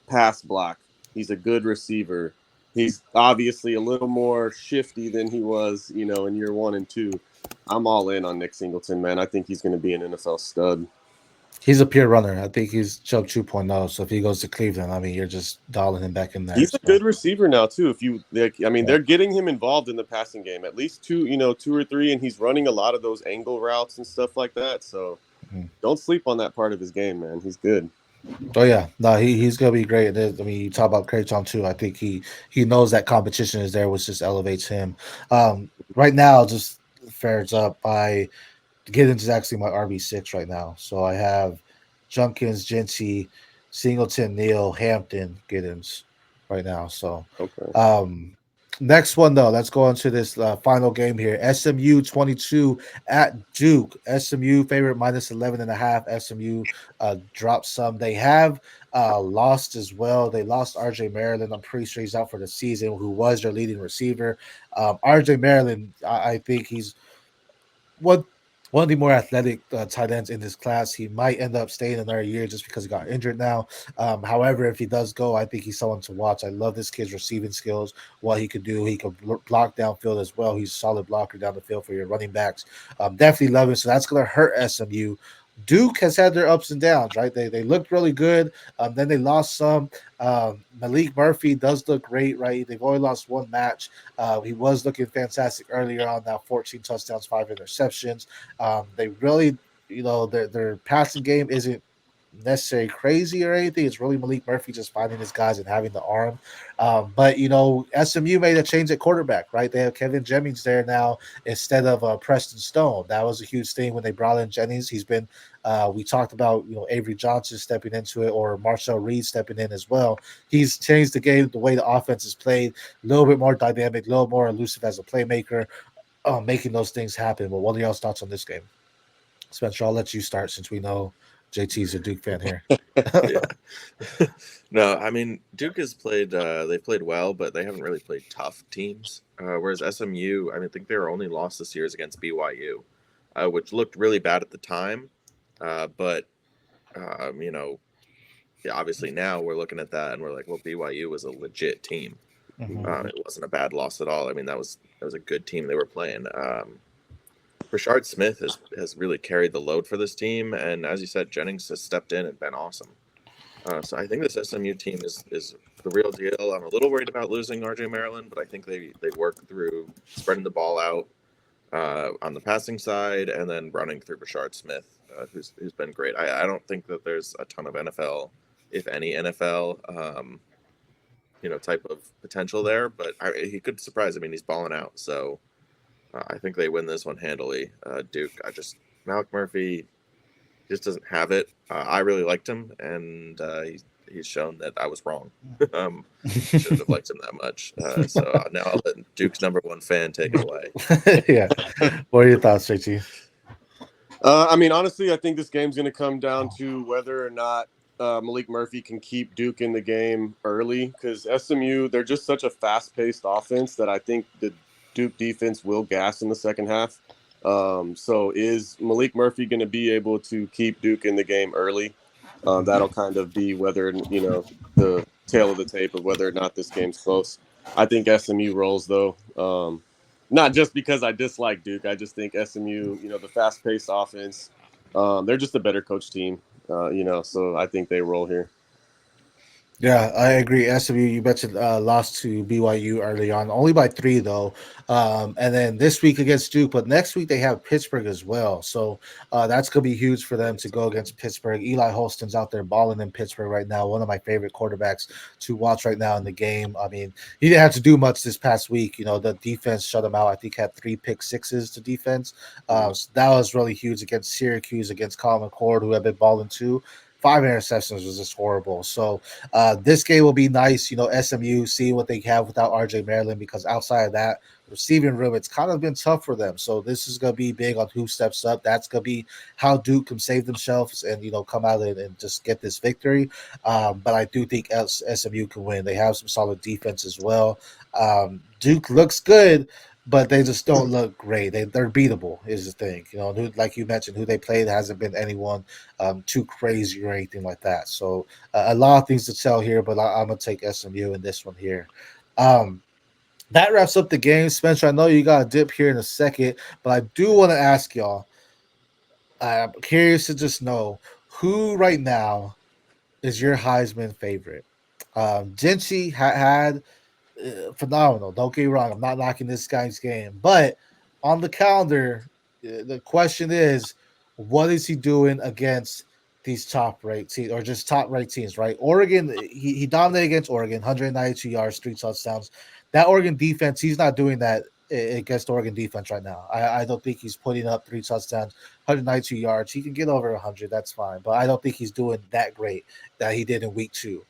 [SPEAKER 4] pass block. He's a good receiver. He's obviously a little more shifty than he was, in year 1 and 2. I'm all in on Nick Singleton, man. I think he's going to be an NFL stud.
[SPEAKER 1] He's a pure runner. I think he's Chubb 2.0. So if he goes to Cleveland, I mean, you're just dialing him back in there.
[SPEAKER 4] He's a good receiver now too. They're getting him involved in the passing game, at least two or three, and he's running a lot of those angle routes and stuff like that. So don't sleep on that part of his game, man. He's good.
[SPEAKER 1] Oh yeah, no, he's gonna be great. I mean, you talk about Creighton too. I think he knows that competition is there, which just elevates him. Right now, just fares up. Giddens is actually my RB6 right now. So I have Junkins, Jeanty, Singleton, Neal, Hampton, Giddens right now. So next one though, let's go into this final game here. SMU 22 at Duke. SMU favorite -11.5. SMU dropped some. They have lost as well. They lost RJ Maryland. I'm pretty sure he's out for the season, who was their leading receiver. RJ Maryland, I think he's one of the more athletic tight ends in this class. He might end up staying another year just because he got injured now. However, if he does go, I think he's someone to watch. I love this kid's receiving skills, what he could do. He could block downfield as well. He's a solid blocker down the field for your running backs. Definitely love him. So that's going to hurt SMU. Duke has had their ups and downs, right? They looked really good. Then they lost some. Malik Murphy does look great, right? They've only lost one match. He was looking fantastic earlier on. Now 14 touchdowns, 5 interceptions. They really, their passing game isn't necessarily crazy or anything. It's really Malik Murphy just finding his guys and having the arm. But SMU made a change at quarterback, right? They have Kevin Jennings there now instead of Preston Stone. That was a huge thing when they brought in Jennings. He's been we talked about Avery Johnson stepping into it, or Marshall Reed stepping in as well. He's changed the game, the way the offense is played, a little bit more dynamic, a little more elusive as a playmaker, making those things happen. But what are y'all's thoughts on this game? Spencer, I'll let you start since we know JT's a Duke fan here.
[SPEAKER 3] No, I mean, Duke has played, they've played well, but they haven't really played tough teams. Whereas SMU, I think their only loss this year is against BYU, which looked really bad at the time. But obviously now we're looking at that and we're like, well, BYU was a legit team. It wasn't a bad loss at all. I mean, that was a good team they were playing. Rashard Smith has really carried the load for this team, and as you said, Jennings has stepped in and been awesome. So I think this SMU team is the real deal. I'm a little worried about losing RJ Maryland, but I think they work through spreading the ball out on the passing side and then running through Rashard Smith, who's been great. I don't think that there's a ton of NFL, if any NFL, type of potential there, but he could surprise. I mean, he's balling out, so. I think they win this one handily. Duke, Malik Murphy just doesn't have it. I really liked him, and he's shown that I was wrong. Shouldn't have liked him that much. So now I'll let Duke's #1 fan take it away.
[SPEAKER 1] Yeah. What are your thoughts, JT?
[SPEAKER 4] Honestly, I think this game's going to come down to whether or not Malik Murphy can keep Duke in the game early, because SMU, they're just such a fast-paced offense that I think the Duke defense will gas in the second half. So is Malik Murphy going to be able to keep Duke in the game early? That'll kind of be whether, the tail of the tape of whether or not this game's close. I think SMU rolls, though. Not just because I dislike Duke. I just think SMU, the fast-paced offense, they're just a better coach team, so I think they roll here.
[SPEAKER 1] Yeah, I agree. SMU, you mentioned lost to BYU early on, only by 3 though. And then this week against Duke, but next week they have Pittsburgh as well. So that's going to be huge for them to go against Pittsburgh. Eli Holston's out there balling in Pittsburgh right now, one of my favorite quarterbacks to watch right now in the game. I mean, he didn't have to do much this past week. The defense shut him out. I think had 3 pick sixes to defense. So that was really huge against Syracuse, against Colin McCord, who had been balling too. 5 interceptions was just horrible. So this game will be nice. SMU, see what they have without RJ Maryland, because outside of that receiving room, it's kind of been tough for them. So this is going to be big on who steps up. That's going to be how Duke can save themselves and come out and just get this victory. But I do think SMU can win. They have some solid defense as well. Duke looks good, but they just don't look great. They're beatable is the thing. Like you mentioned, who they played hasn't been anyone too crazy or anything like that. So a lot of things to tell here, but I'm going to take SMU in this one here. That wraps up the game. Spencer, I know you got a dip here in a second, but I do want to ask y'all, I'm curious to just know who right now is your Heisman favorite. Jeanty had phenomenal. Don't get me wrong. I'm not knocking this guy's game, but on the calendar, the question is, what is he doing against these top-ranked teams or just top-ranked teams? Right? Oregon, he dominated against Oregon, 192 yards, 3 touchdowns. That Oregon defense, he's not doing that against Oregon defense right now. I don't think he's putting up 3 touchdowns, 192 yards. He can get over 100. That's fine, but I don't think he's doing that great that he did in week 2.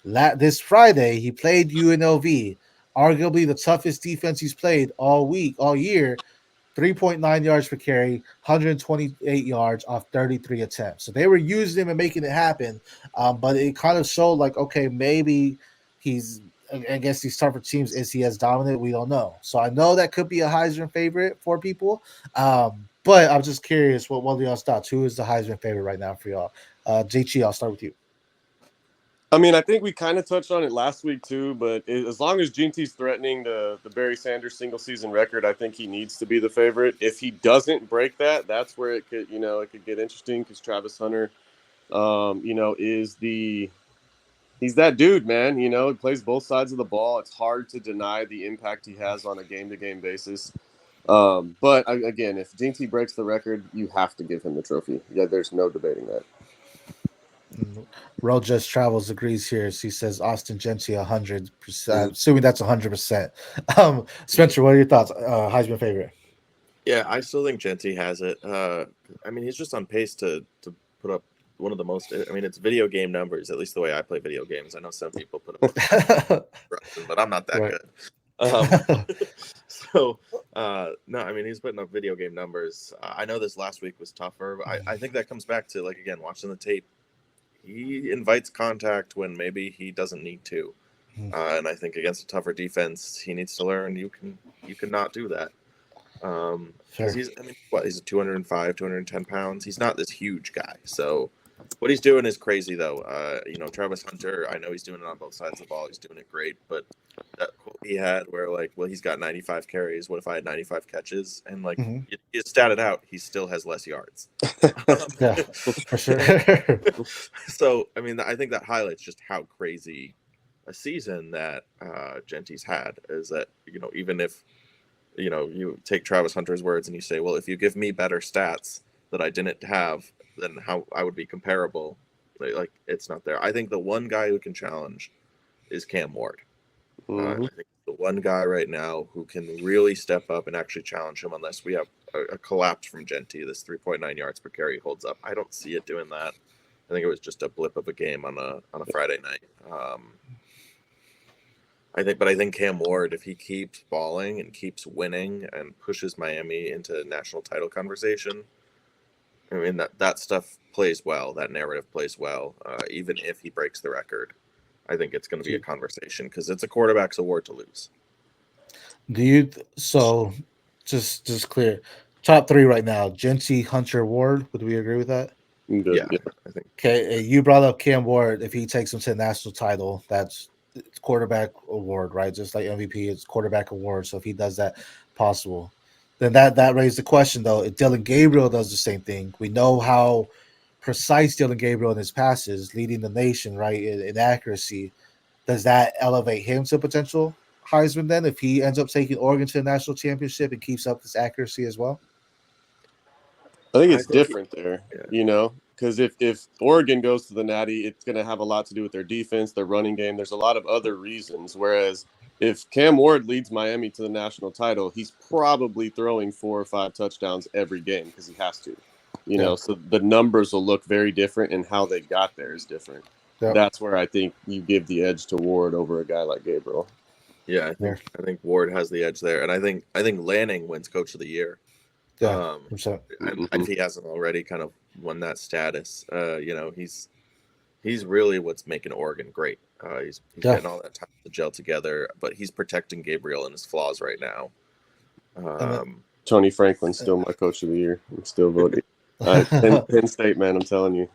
[SPEAKER 1] This Friday, he played UNLV, arguably the toughest defense he's played all year. 3.9 yards per carry, 128 yards off 33 attempts. So they were using him and making it happen, but it kind of showed like, okay, maybe he's against these tougher teams. Is he as dominant? We don't know. So I know that could be a Heisman favorite for people, but I'm just curious what are y'all's thoughts? Who is the Heisman favorite right now for y'all? JT, I'll start with you.
[SPEAKER 4] I mean, I think we kind of touched on it last week too, but as long as Jeanty's threatening the Barry Sanders single season record, I think he needs to be the favorite. If he doesn't break that, that's where it could get interesting, because Travis Hunter, he's that dude, man. He plays both sides of the ball. It's hard to deny the impact he has on a game-to-game basis. But again, if Jeanty breaks the record, you have to give him the trophy. Yeah, there's no debating that.
[SPEAKER 1] Road Just Travels agrees here. He says Austin Jeanty 100%. Assuming that's 100%. Spencer, what are your thoughts? Heisman favorite?
[SPEAKER 3] Yeah, I still think Jeanty has it. I mean, he's just on pace to put up one of the most. I mean, it's video game numbers. At least the way I play video games. I know some people put up, but I'm not that good. No, I mean, he's putting up video game numbers. I know this last week was tougher, but I think that comes back to, like, again, watching the tape. He invites contact when maybe he doesn't need to, and I think against a tougher defense, he needs to learn you can not do that. He's 205, 210 pounds. He's not this huge guy, so what he's doing is crazy though. Travis Hunter, I know he's doing it on both sides of the ball. He's doing it great, but that quote he had where he's got 95 carries. What if I had 95 catches? And you stat it out, he still has less yards.
[SPEAKER 1] Yeah, for sure.
[SPEAKER 3] So, I mean, I think that highlights just how crazy a season that Jeanty's had. Is that, even if, you take Travis Hunter's words and you say, well, if you give me better stats that I didn't have, then how I would be comparable. Like it's not there. I think the one guy who can challenge is Cam Ward. I think the one guy right now who can really step up and actually challenge him, unless we have a collapse from Jeanty, this 3.9 yards per carry holds up. I don't see it doing that. I think it was just a blip of a game on a Friday night. I think Cam Ward, if he keeps balling and keeps winning and pushes Miami into national title conversation, I mean, that stuff plays well. That narrative plays well. Even if he breaks the record, I think it's going to be a conversation because it's a quarterback's award to lose.
[SPEAKER 1] Just clear, top 3 right now: Jeanty, Hunter, Ward. Would we agree with that?
[SPEAKER 3] Yeah, I think.
[SPEAKER 1] Okay, you brought up Cam Ward. If he takes him to the national title, that's quarterback award, right? Just like MVP, it's quarterback award. So if he does that, possible. Then that raised the question, though. If Dillon Gabriel does the same thing, we know how precise Dillon Gabriel in his passes, leading the nation, right, in accuracy. Does that elevate him to potential Heisman then if he ends up taking Oregon to the national championship and keeps up this accuracy as well?
[SPEAKER 4] I think it's different there, because if Oregon goes to the Natty, it's going to have a lot to do with their defense, their running game. There's a lot of other reasons, whereas if Cam Ward leads Miami to the national title, he's probably throwing 4 or 5 touchdowns every game because he has to. So the numbers will look very different, and how they got there is different.
[SPEAKER 1] Yep.
[SPEAKER 4] That's where I think you give the edge to Ward over a guy like Gabriel.
[SPEAKER 3] Yeah, I think Ward has the edge there, and I think Lanning wins Coach of the Year.
[SPEAKER 1] Yeah,
[SPEAKER 3] if he hasn't already kind of won that status, he's really what's making Oregon great. He's getting all that time to gel together, but he's protecting Gabriel and his flaws right now.
[SPEAKER 4] Tony Franklin's still my Coach of the Year. I'm still voting. Penn State, man, I'm telling you.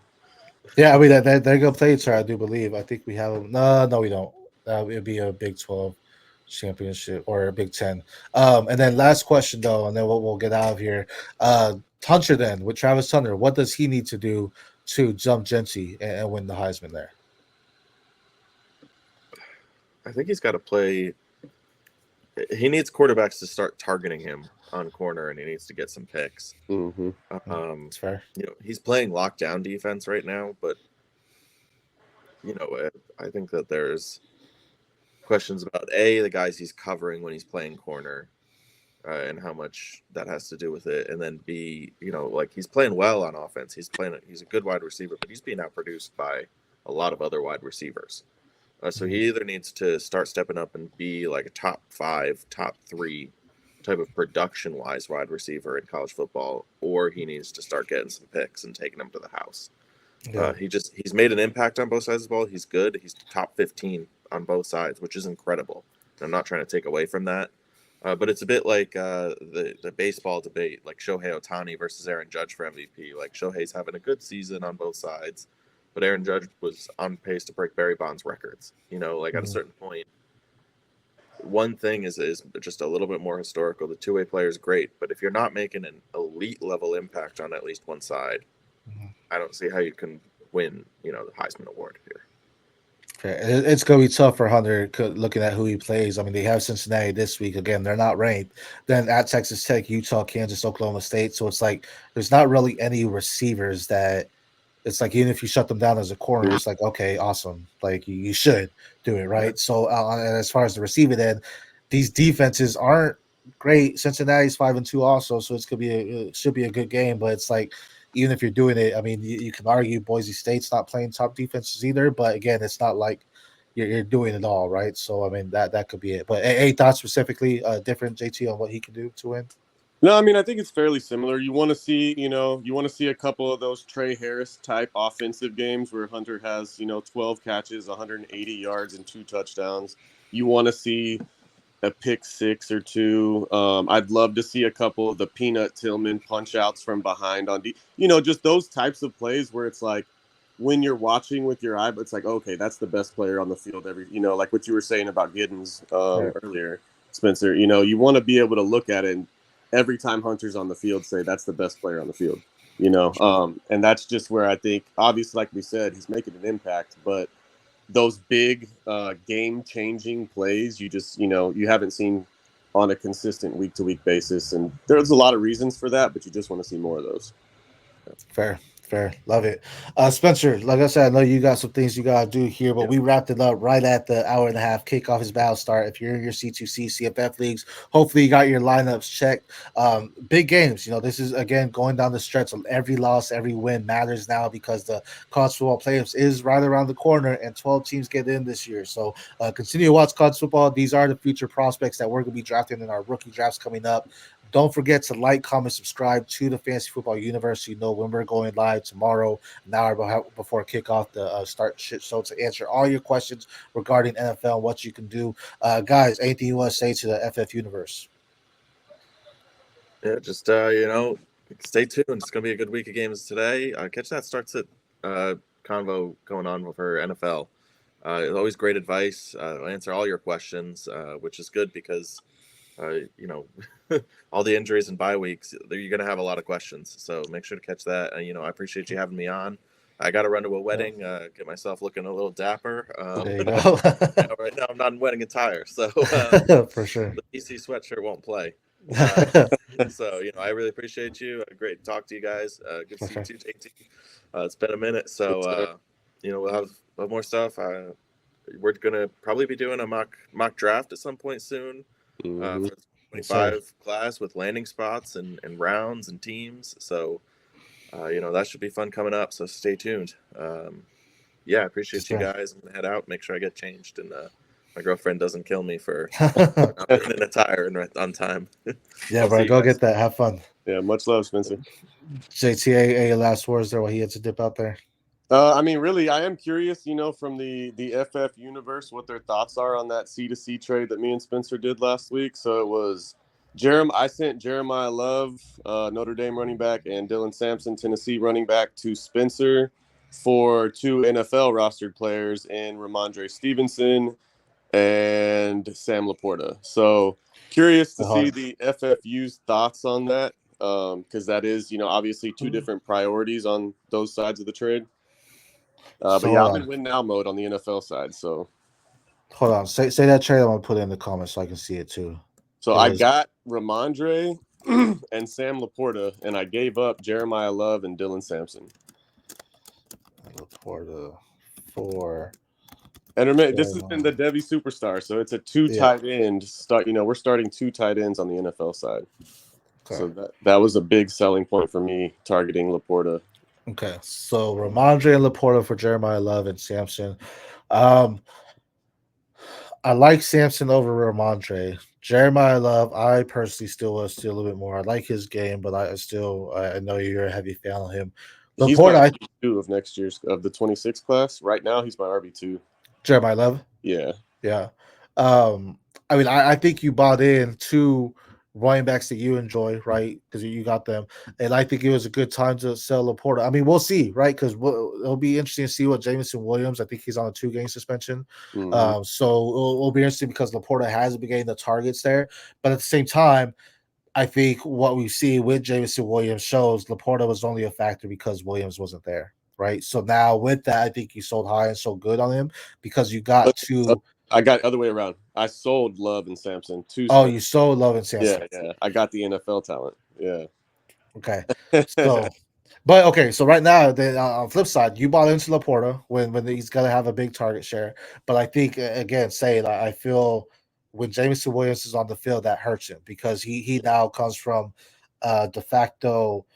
[SPEAKER 1] Yeah, I mean they're gonna play each other. I do believe. I think we have them. No, we don't. It'd be a Big 12 championship or a Big 10. And then last question though, and then we'll get out of here. Hunter, then with Travis Hunter, what does he need to do to jump Jeanty and win the Heisman there?
[SPEAKER 3] I think he's got to play. He needs quarterbacks to start targeting him on corner, and he needs to get some picks.
[SPEAKER 1] That's fair.
[SPEAKER 3] He's playing lockdown defense right now, but I think that there's questions about the guys he's covering when he's playing corner, and how much that has to do with it, and then B, he's playing well on offense. He's a good wide receiver, but he's being outproduced by a lot of other wide receivers. So he either needs to start stepping up and be like a top 5, top 3 type of production-wise wide receiver in college football, or he needs to start getting some picks and taking them to the house. Yeah. He's made an impact on both sides of the ball. He's good. He's top 15 on both sides, which is incredible. I'm not trying to take away from that, but it's a bit like the baseball debate, like Shohei Ohtani versus Aaron Judge for MVP. Like Shohei's having a good season on both sides, but Aaron Judge was on pace to break Barry Bonds' records. At a certain point, one thing is just a little bit more historical. The two-way player is great, but if you're not making an elite level impact on at least one side, I don't see how you can win, the Heisman Award here.
[SPEAKER 1] Okay. It's going to be tough for Hunter looking at who he plays. I mean, they have Cincinnati this week. Again, they're not ranked. Then at Texas Tech, Utah, Kansas, Oklahoma State. So it's like there's not really any receivers that it's like even if you shut them down as a corner, it's like, okay, awesome. Like you should do it, right? Yeah. So and as far as the receiving end, these defenses aren't great. Cincinnati's 5-2 also, so it should be a good game. But it's like even if you're doing it, I mean, you can argue Boise State's not playing top defenses either. But again, it's not like you're doing it all, right? So I mean that could be it. But any thoughts specifically, different JT on what he can do to win?
[SPEAKER 4] No, I mean, I think it's fairly similar. You want to see, a couple of those Trey Harris type offensive games where Hunter has, 12 catches, 180 yards, and 2 touchdowns. You want to see a pick 6 or 2. I'd love to see a couple of the Peanut Tillman punch outs from behind on just those types of plays where it's like when you're watching with your eye, but it's like, okay, that's the best player on the field. Like what you were saying about Giddens earlier, Spencer. You want to be able to look at it and every time Hunter's on the field, say that's the best player on the field, and that's just where I think, obviously, like we said, he's making an impact, but those big game-changing plays, you just, you haven't seen on a consistent week-to-week basis, and there's a lot of reasons for that, but you just want to see more of those.
[SPEAKER 1] Fair. Love it. Spencer, like I said, I know you got some things you got to do here, but we wrapped it up right at the hour and a half. Kickoff is about to start. If you're in your C2C, CFF leagues, hopefully you got your lineups checked. Big games. This is, again, going down the stretch of every loss, every win matters now because the college football playoffs is right around the corner and 12 teams get in this year. So continue to watch college football. These are the future prospects that we're going to be drafting in our rookie drafts coming up. Don't forget to like, comment, subscribe to the Fantasy Football Universe. When we're going live tomorrow, an hour before kickoff, to start shit show to answer all your questions regarding NFL, what you can do. Guys, anything you want to say to the FF Universe?
[SPEAKER 3] Yeah, just, stay tuned. It's going to be a good week of games today. Catch that starts at convo going on with her NFL. It's always great advice. I'll answer all your questions, which is good because all the injuries and bye weeks, you're going to have a lot of questions. So make sure to catch that. I appreciate you having me on. I got to run to a wedding, get myself looking a little dapper.
[SPEAKER 1] There you go.
[SPEAKER 3] Right now I'm not in wedding attire. So
[SPEAKER 1] for sure.
[SPEAKER 3] The PC sweatshirt won't play. So, I really appreciate you. Great to talk to you guys. Good to see you too, JT. It's been a minute. So, we'll have more stuff. We're going to probably be doing a mock draft at some point soon. For the 25 class with landing spots and rounds and teams. So that should be fun coming up. So stay tuned. Yeah, I appreciate you
[SPEAKER 1] Sure.
[SPEAKER 3] guys. I'm gonna head out, make sure I get changed, and my girlfriend doesn't kill me for not being in a tire and on time.
[SPEAKER 1] Yeah,
[SPEAKER 3] I'll see
[SPEAKER 1] bro,
[SPEAKER 3] you
[SPEAKER 1] go
[SPEAKER 3] guys.
[SPEAKER 1] get that. Have fun.
[SPEAKER 4] Yeah, much love, Spencer.
[SPEAKER 1] JTA, any last words there while he had to dip out there?
[SPEAKER 4] I mean, really, I am curious, from the FF universe, what their thoughts are on that C2C trade that me and Spencer did last week. So it was I sent Jeremiah Love, Notre Dame running back, and Dylan Sampson, Tennessee running back, to Spencer for 2 NFL rostered players in Ramondre Stevenson and Sam Laporta. So curious to see the FFU's thoughts on that, because that is, obviously 2 different priorities on those sides of the trade. But yeah, I'm in win now mode on the NFL side. So
[SPEAKER 1] hold on, say that trade. I'm gonna put it in the comments so I can see it too.
[SPEAKER 4] So I got Ramondre and Sam Laporta, and I gave up Jeremiah Love and Dylan Sampson.
[SPEAKER 1] Laporta for.
[SPEAKER 4] And remember, this has been the Devy Superstar, so it's a 2 tight end start. We're starting 2 tight ends on the NFL side. Okay. So that was a big selling point for me targeting Laporta.
[SPEAKER 1] Okay, so Ramondre and Laporta for Jeremiah Love and Sampson. I like Sampson over Ramondre. Jeremiah Love, I personally still want to see a little bit more. I like his game, but I know you're a heavy fan of him.
[SPEAKER 4] Laporta, he's my RB2 of next year's of the 26 class. Right now, he's my RB2.
[SPEAKER 1] Jeremiah Love?
[SPEAKER 4] Yeah.
[SPEAKER 1] Yeah. I mean, I think you bought in 2 running backs that you enjoy, right? Because you got them. And I think it was a good time to sell Laporta. I mean, we'll see, right? Because it'll be interesting to see what Jameson Williams, I think he's on a 2-game suspension.
[SPEAKER 4] Mm-hmm.
[SPEAKER 1] So it'll be interesting because Laporta has been getting the targets there. But at the same time, I think what we see with Jameson Williams shows Laporta was only a factor because Williams wasn't there, right? So now with that, I think you sold high and sold good on him because you got 2.
[SPEAKER 4] I got the other way around. I sold Love and Sampson.
[SPEAKER 1] You sold Love and Sampson.
[SPEAKER 4] Yeah. I got the NFL talent. Yeah.
[SPEAKER 1] Okay. So, so right now, then on the flip side, you bought into Laporta when he's gonna have a big target share. But I think again, I feel when Jameson Williams is on the field, that hurts him because he now comes from de facto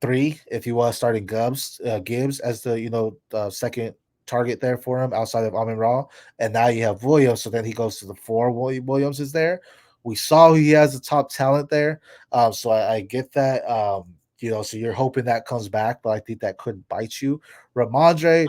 [SPEAKER 1] 3, if you want, starting Gibbs as the second target there for him outside of Amon-Ra, and now you have Williams, so then he goes to the 4. Williams is there. We saw he has the top talent there, so I get that. So you're hoping that comes back, but I think that could bite you. Ramondre,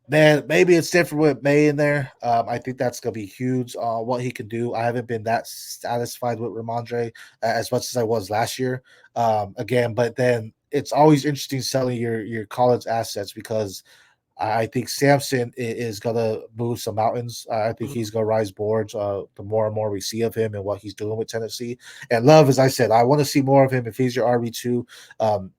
[SPEAKER 1] man, maybe it's different with May in there. I think that's gonna be huge. What he can do. I haven't been that satisfied with Ramondre as much as I was last year. Again, but then it's always interesting selling your college assets because I think Sampson is going to move some mountains. I think he's going to rise boards the more and more we see of him and what he's doing with Tennessee. And Love, as I said, I want to see more of him. If he's your RB2,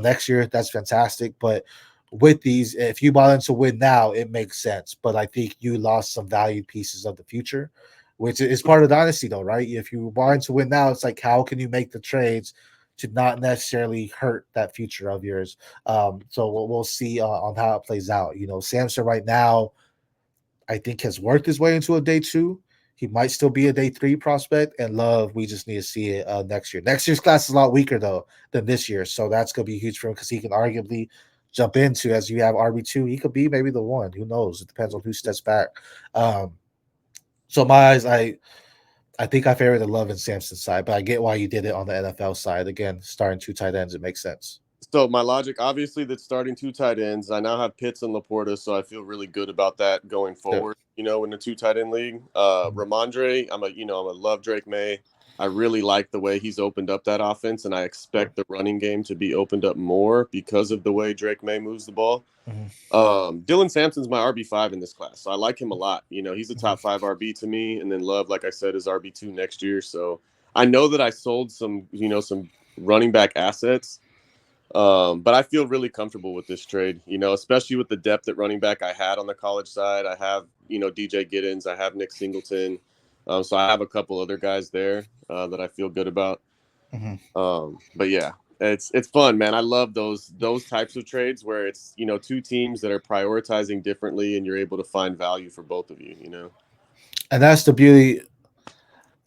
[SPEAKER 1] next year, that's fantastic. But with these, if you bought into win now, it makes sense. But I think you lost some valued pieces of the future, which is part of the dynasty, though, right? If you buy into win now, it's like, how can you make the trades to not necessarily hurt that future of yours? So we'll see on how it plays out. Sampson right now, I think, has worked his way into a day 2. He might still be a day 3 prospect. And Love, we just need to see it next year. Next year's class is a lot weaker, though, than this year. So that's going to be huge for him because he can arguably jump into, as you have RB2, he could be maybe the 1. Who knows? It depends on who steps back. So my eyes, I think I favor the Love and Sampson side, but I get why you did it on the NFL side. Again, starting 2 tight ends, it makes sense.
[SPEAKER 4] So my logic, obviously, that's starting 2 tight ends. I now have Pitts and Laporta, so I feel really good about that going forward. In the 2 tight end league. Ramondre, I'm a love Drake May. I really like the way he's opened up that offense, and I expect the running game to be opened up more because of the way Drake May moves the ball. Dylan Sampson's my RB5 in this class, so I like him a lot. He's a top 5 RB to me, and then Love, like I said, is RB2 next year. So I know that I sold some running back assets, but I feel really comfortable with this trade. Especially with the depth at running back I had on the college side. I have DJ Giddens, I have Nick Singleton, so I have a couple other guys there that I feel good about. But yeah. It's fun, man. I love those types of trades where it's 2 teams that are prioritizing differently, and you're able to find value for both of you.
[SPEAKER 1] And that's the beauty.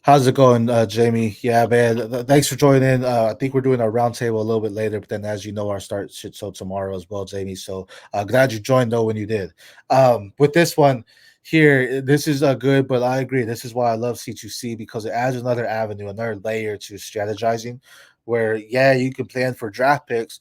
[SPEAKER 1] How's it going, Jamie? Yeah, man. Thanks for joining in. I think we're doing our roundtable a little bit later, but then, as you know, our start shit so tomorrow as well, Jamie. So glad you joined though when you did. With this one here, this is good, but I agree. This is why I love C2C because it adds another avenue, another layer to strategizing. Where yeah, you can plan for draft picks,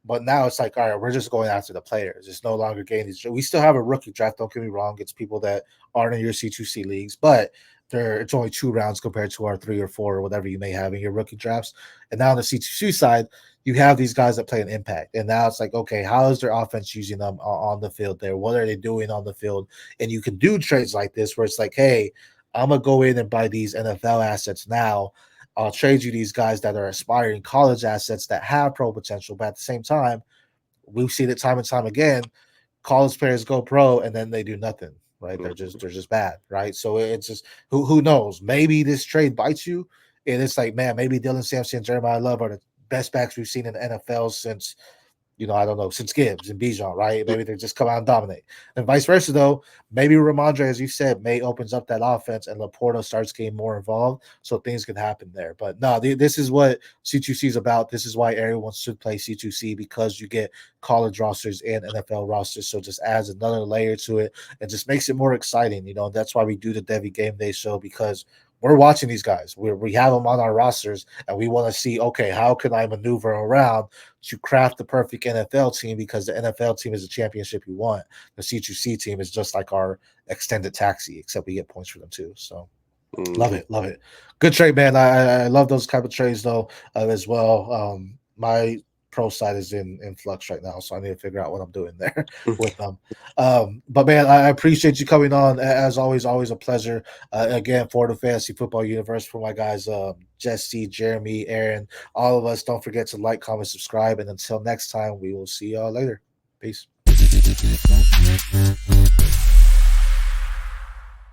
[SPEAKER 1] but now it's like, all right, we're just going after the players. It's no longer getting these. We still have a rookie draft. Don't get me wrong. It's people that aren't in your C2C leagues, but it's only 2 rounds compared to our 3 or 4 or whatever you may have in your rookie drafts. And now on the C2C side, you have these guys that play an impact. And now it's like, okay, how is their offense using them on the field there? What are they doing on the field? And you can do trades like this where it's like, hey, I'm going to go in and buy these NFL assets now. I'll trade you these guys that are aspiring college assets that have pro potential. But at the same time, we've seen it time and time again. College players go pro and then they do nothing. Right, they're just bad, right? So it's just who knows? Maybe this trade bites you, and it's like, man, maybe Dylan Sampson and Jeremiah Love are the best backs we've seen in the NFL since, I don't know, since Gibbs and Bijan, right? Maybe they just come out and dominate. And vice versa, though, maybe Ramondre, as you said, may opens up that offense and Laporta starts getting more involved, so things can happen there. But no, this is what C2C is about. This is why everyone should play C2C because you get college rosters and NFL rosters, so it just adds another layer to it and just makes it more exciting. That's why we do the Devy GameDay show because we're watching these guys. We have them on our rosters, and we want to see, okay, how can I maneuver around to craft the perfect NFL team because the NFL team is a championship you want. The C2C team is just like our extended taxi, except we get points for them too. So love it. Good trade, man. I love those type of trades though as well. My pro side is in flux right now, so I need to figure out what I'm doing there with them. But man, I appreciate you coming on as always a pleasure. Again, for the fantasy football universe, for my guys Jesse, Jeremy, Aaron, all of us, don't forget to like, comment, subscribe, and until next time, we will see y'all later. Peace.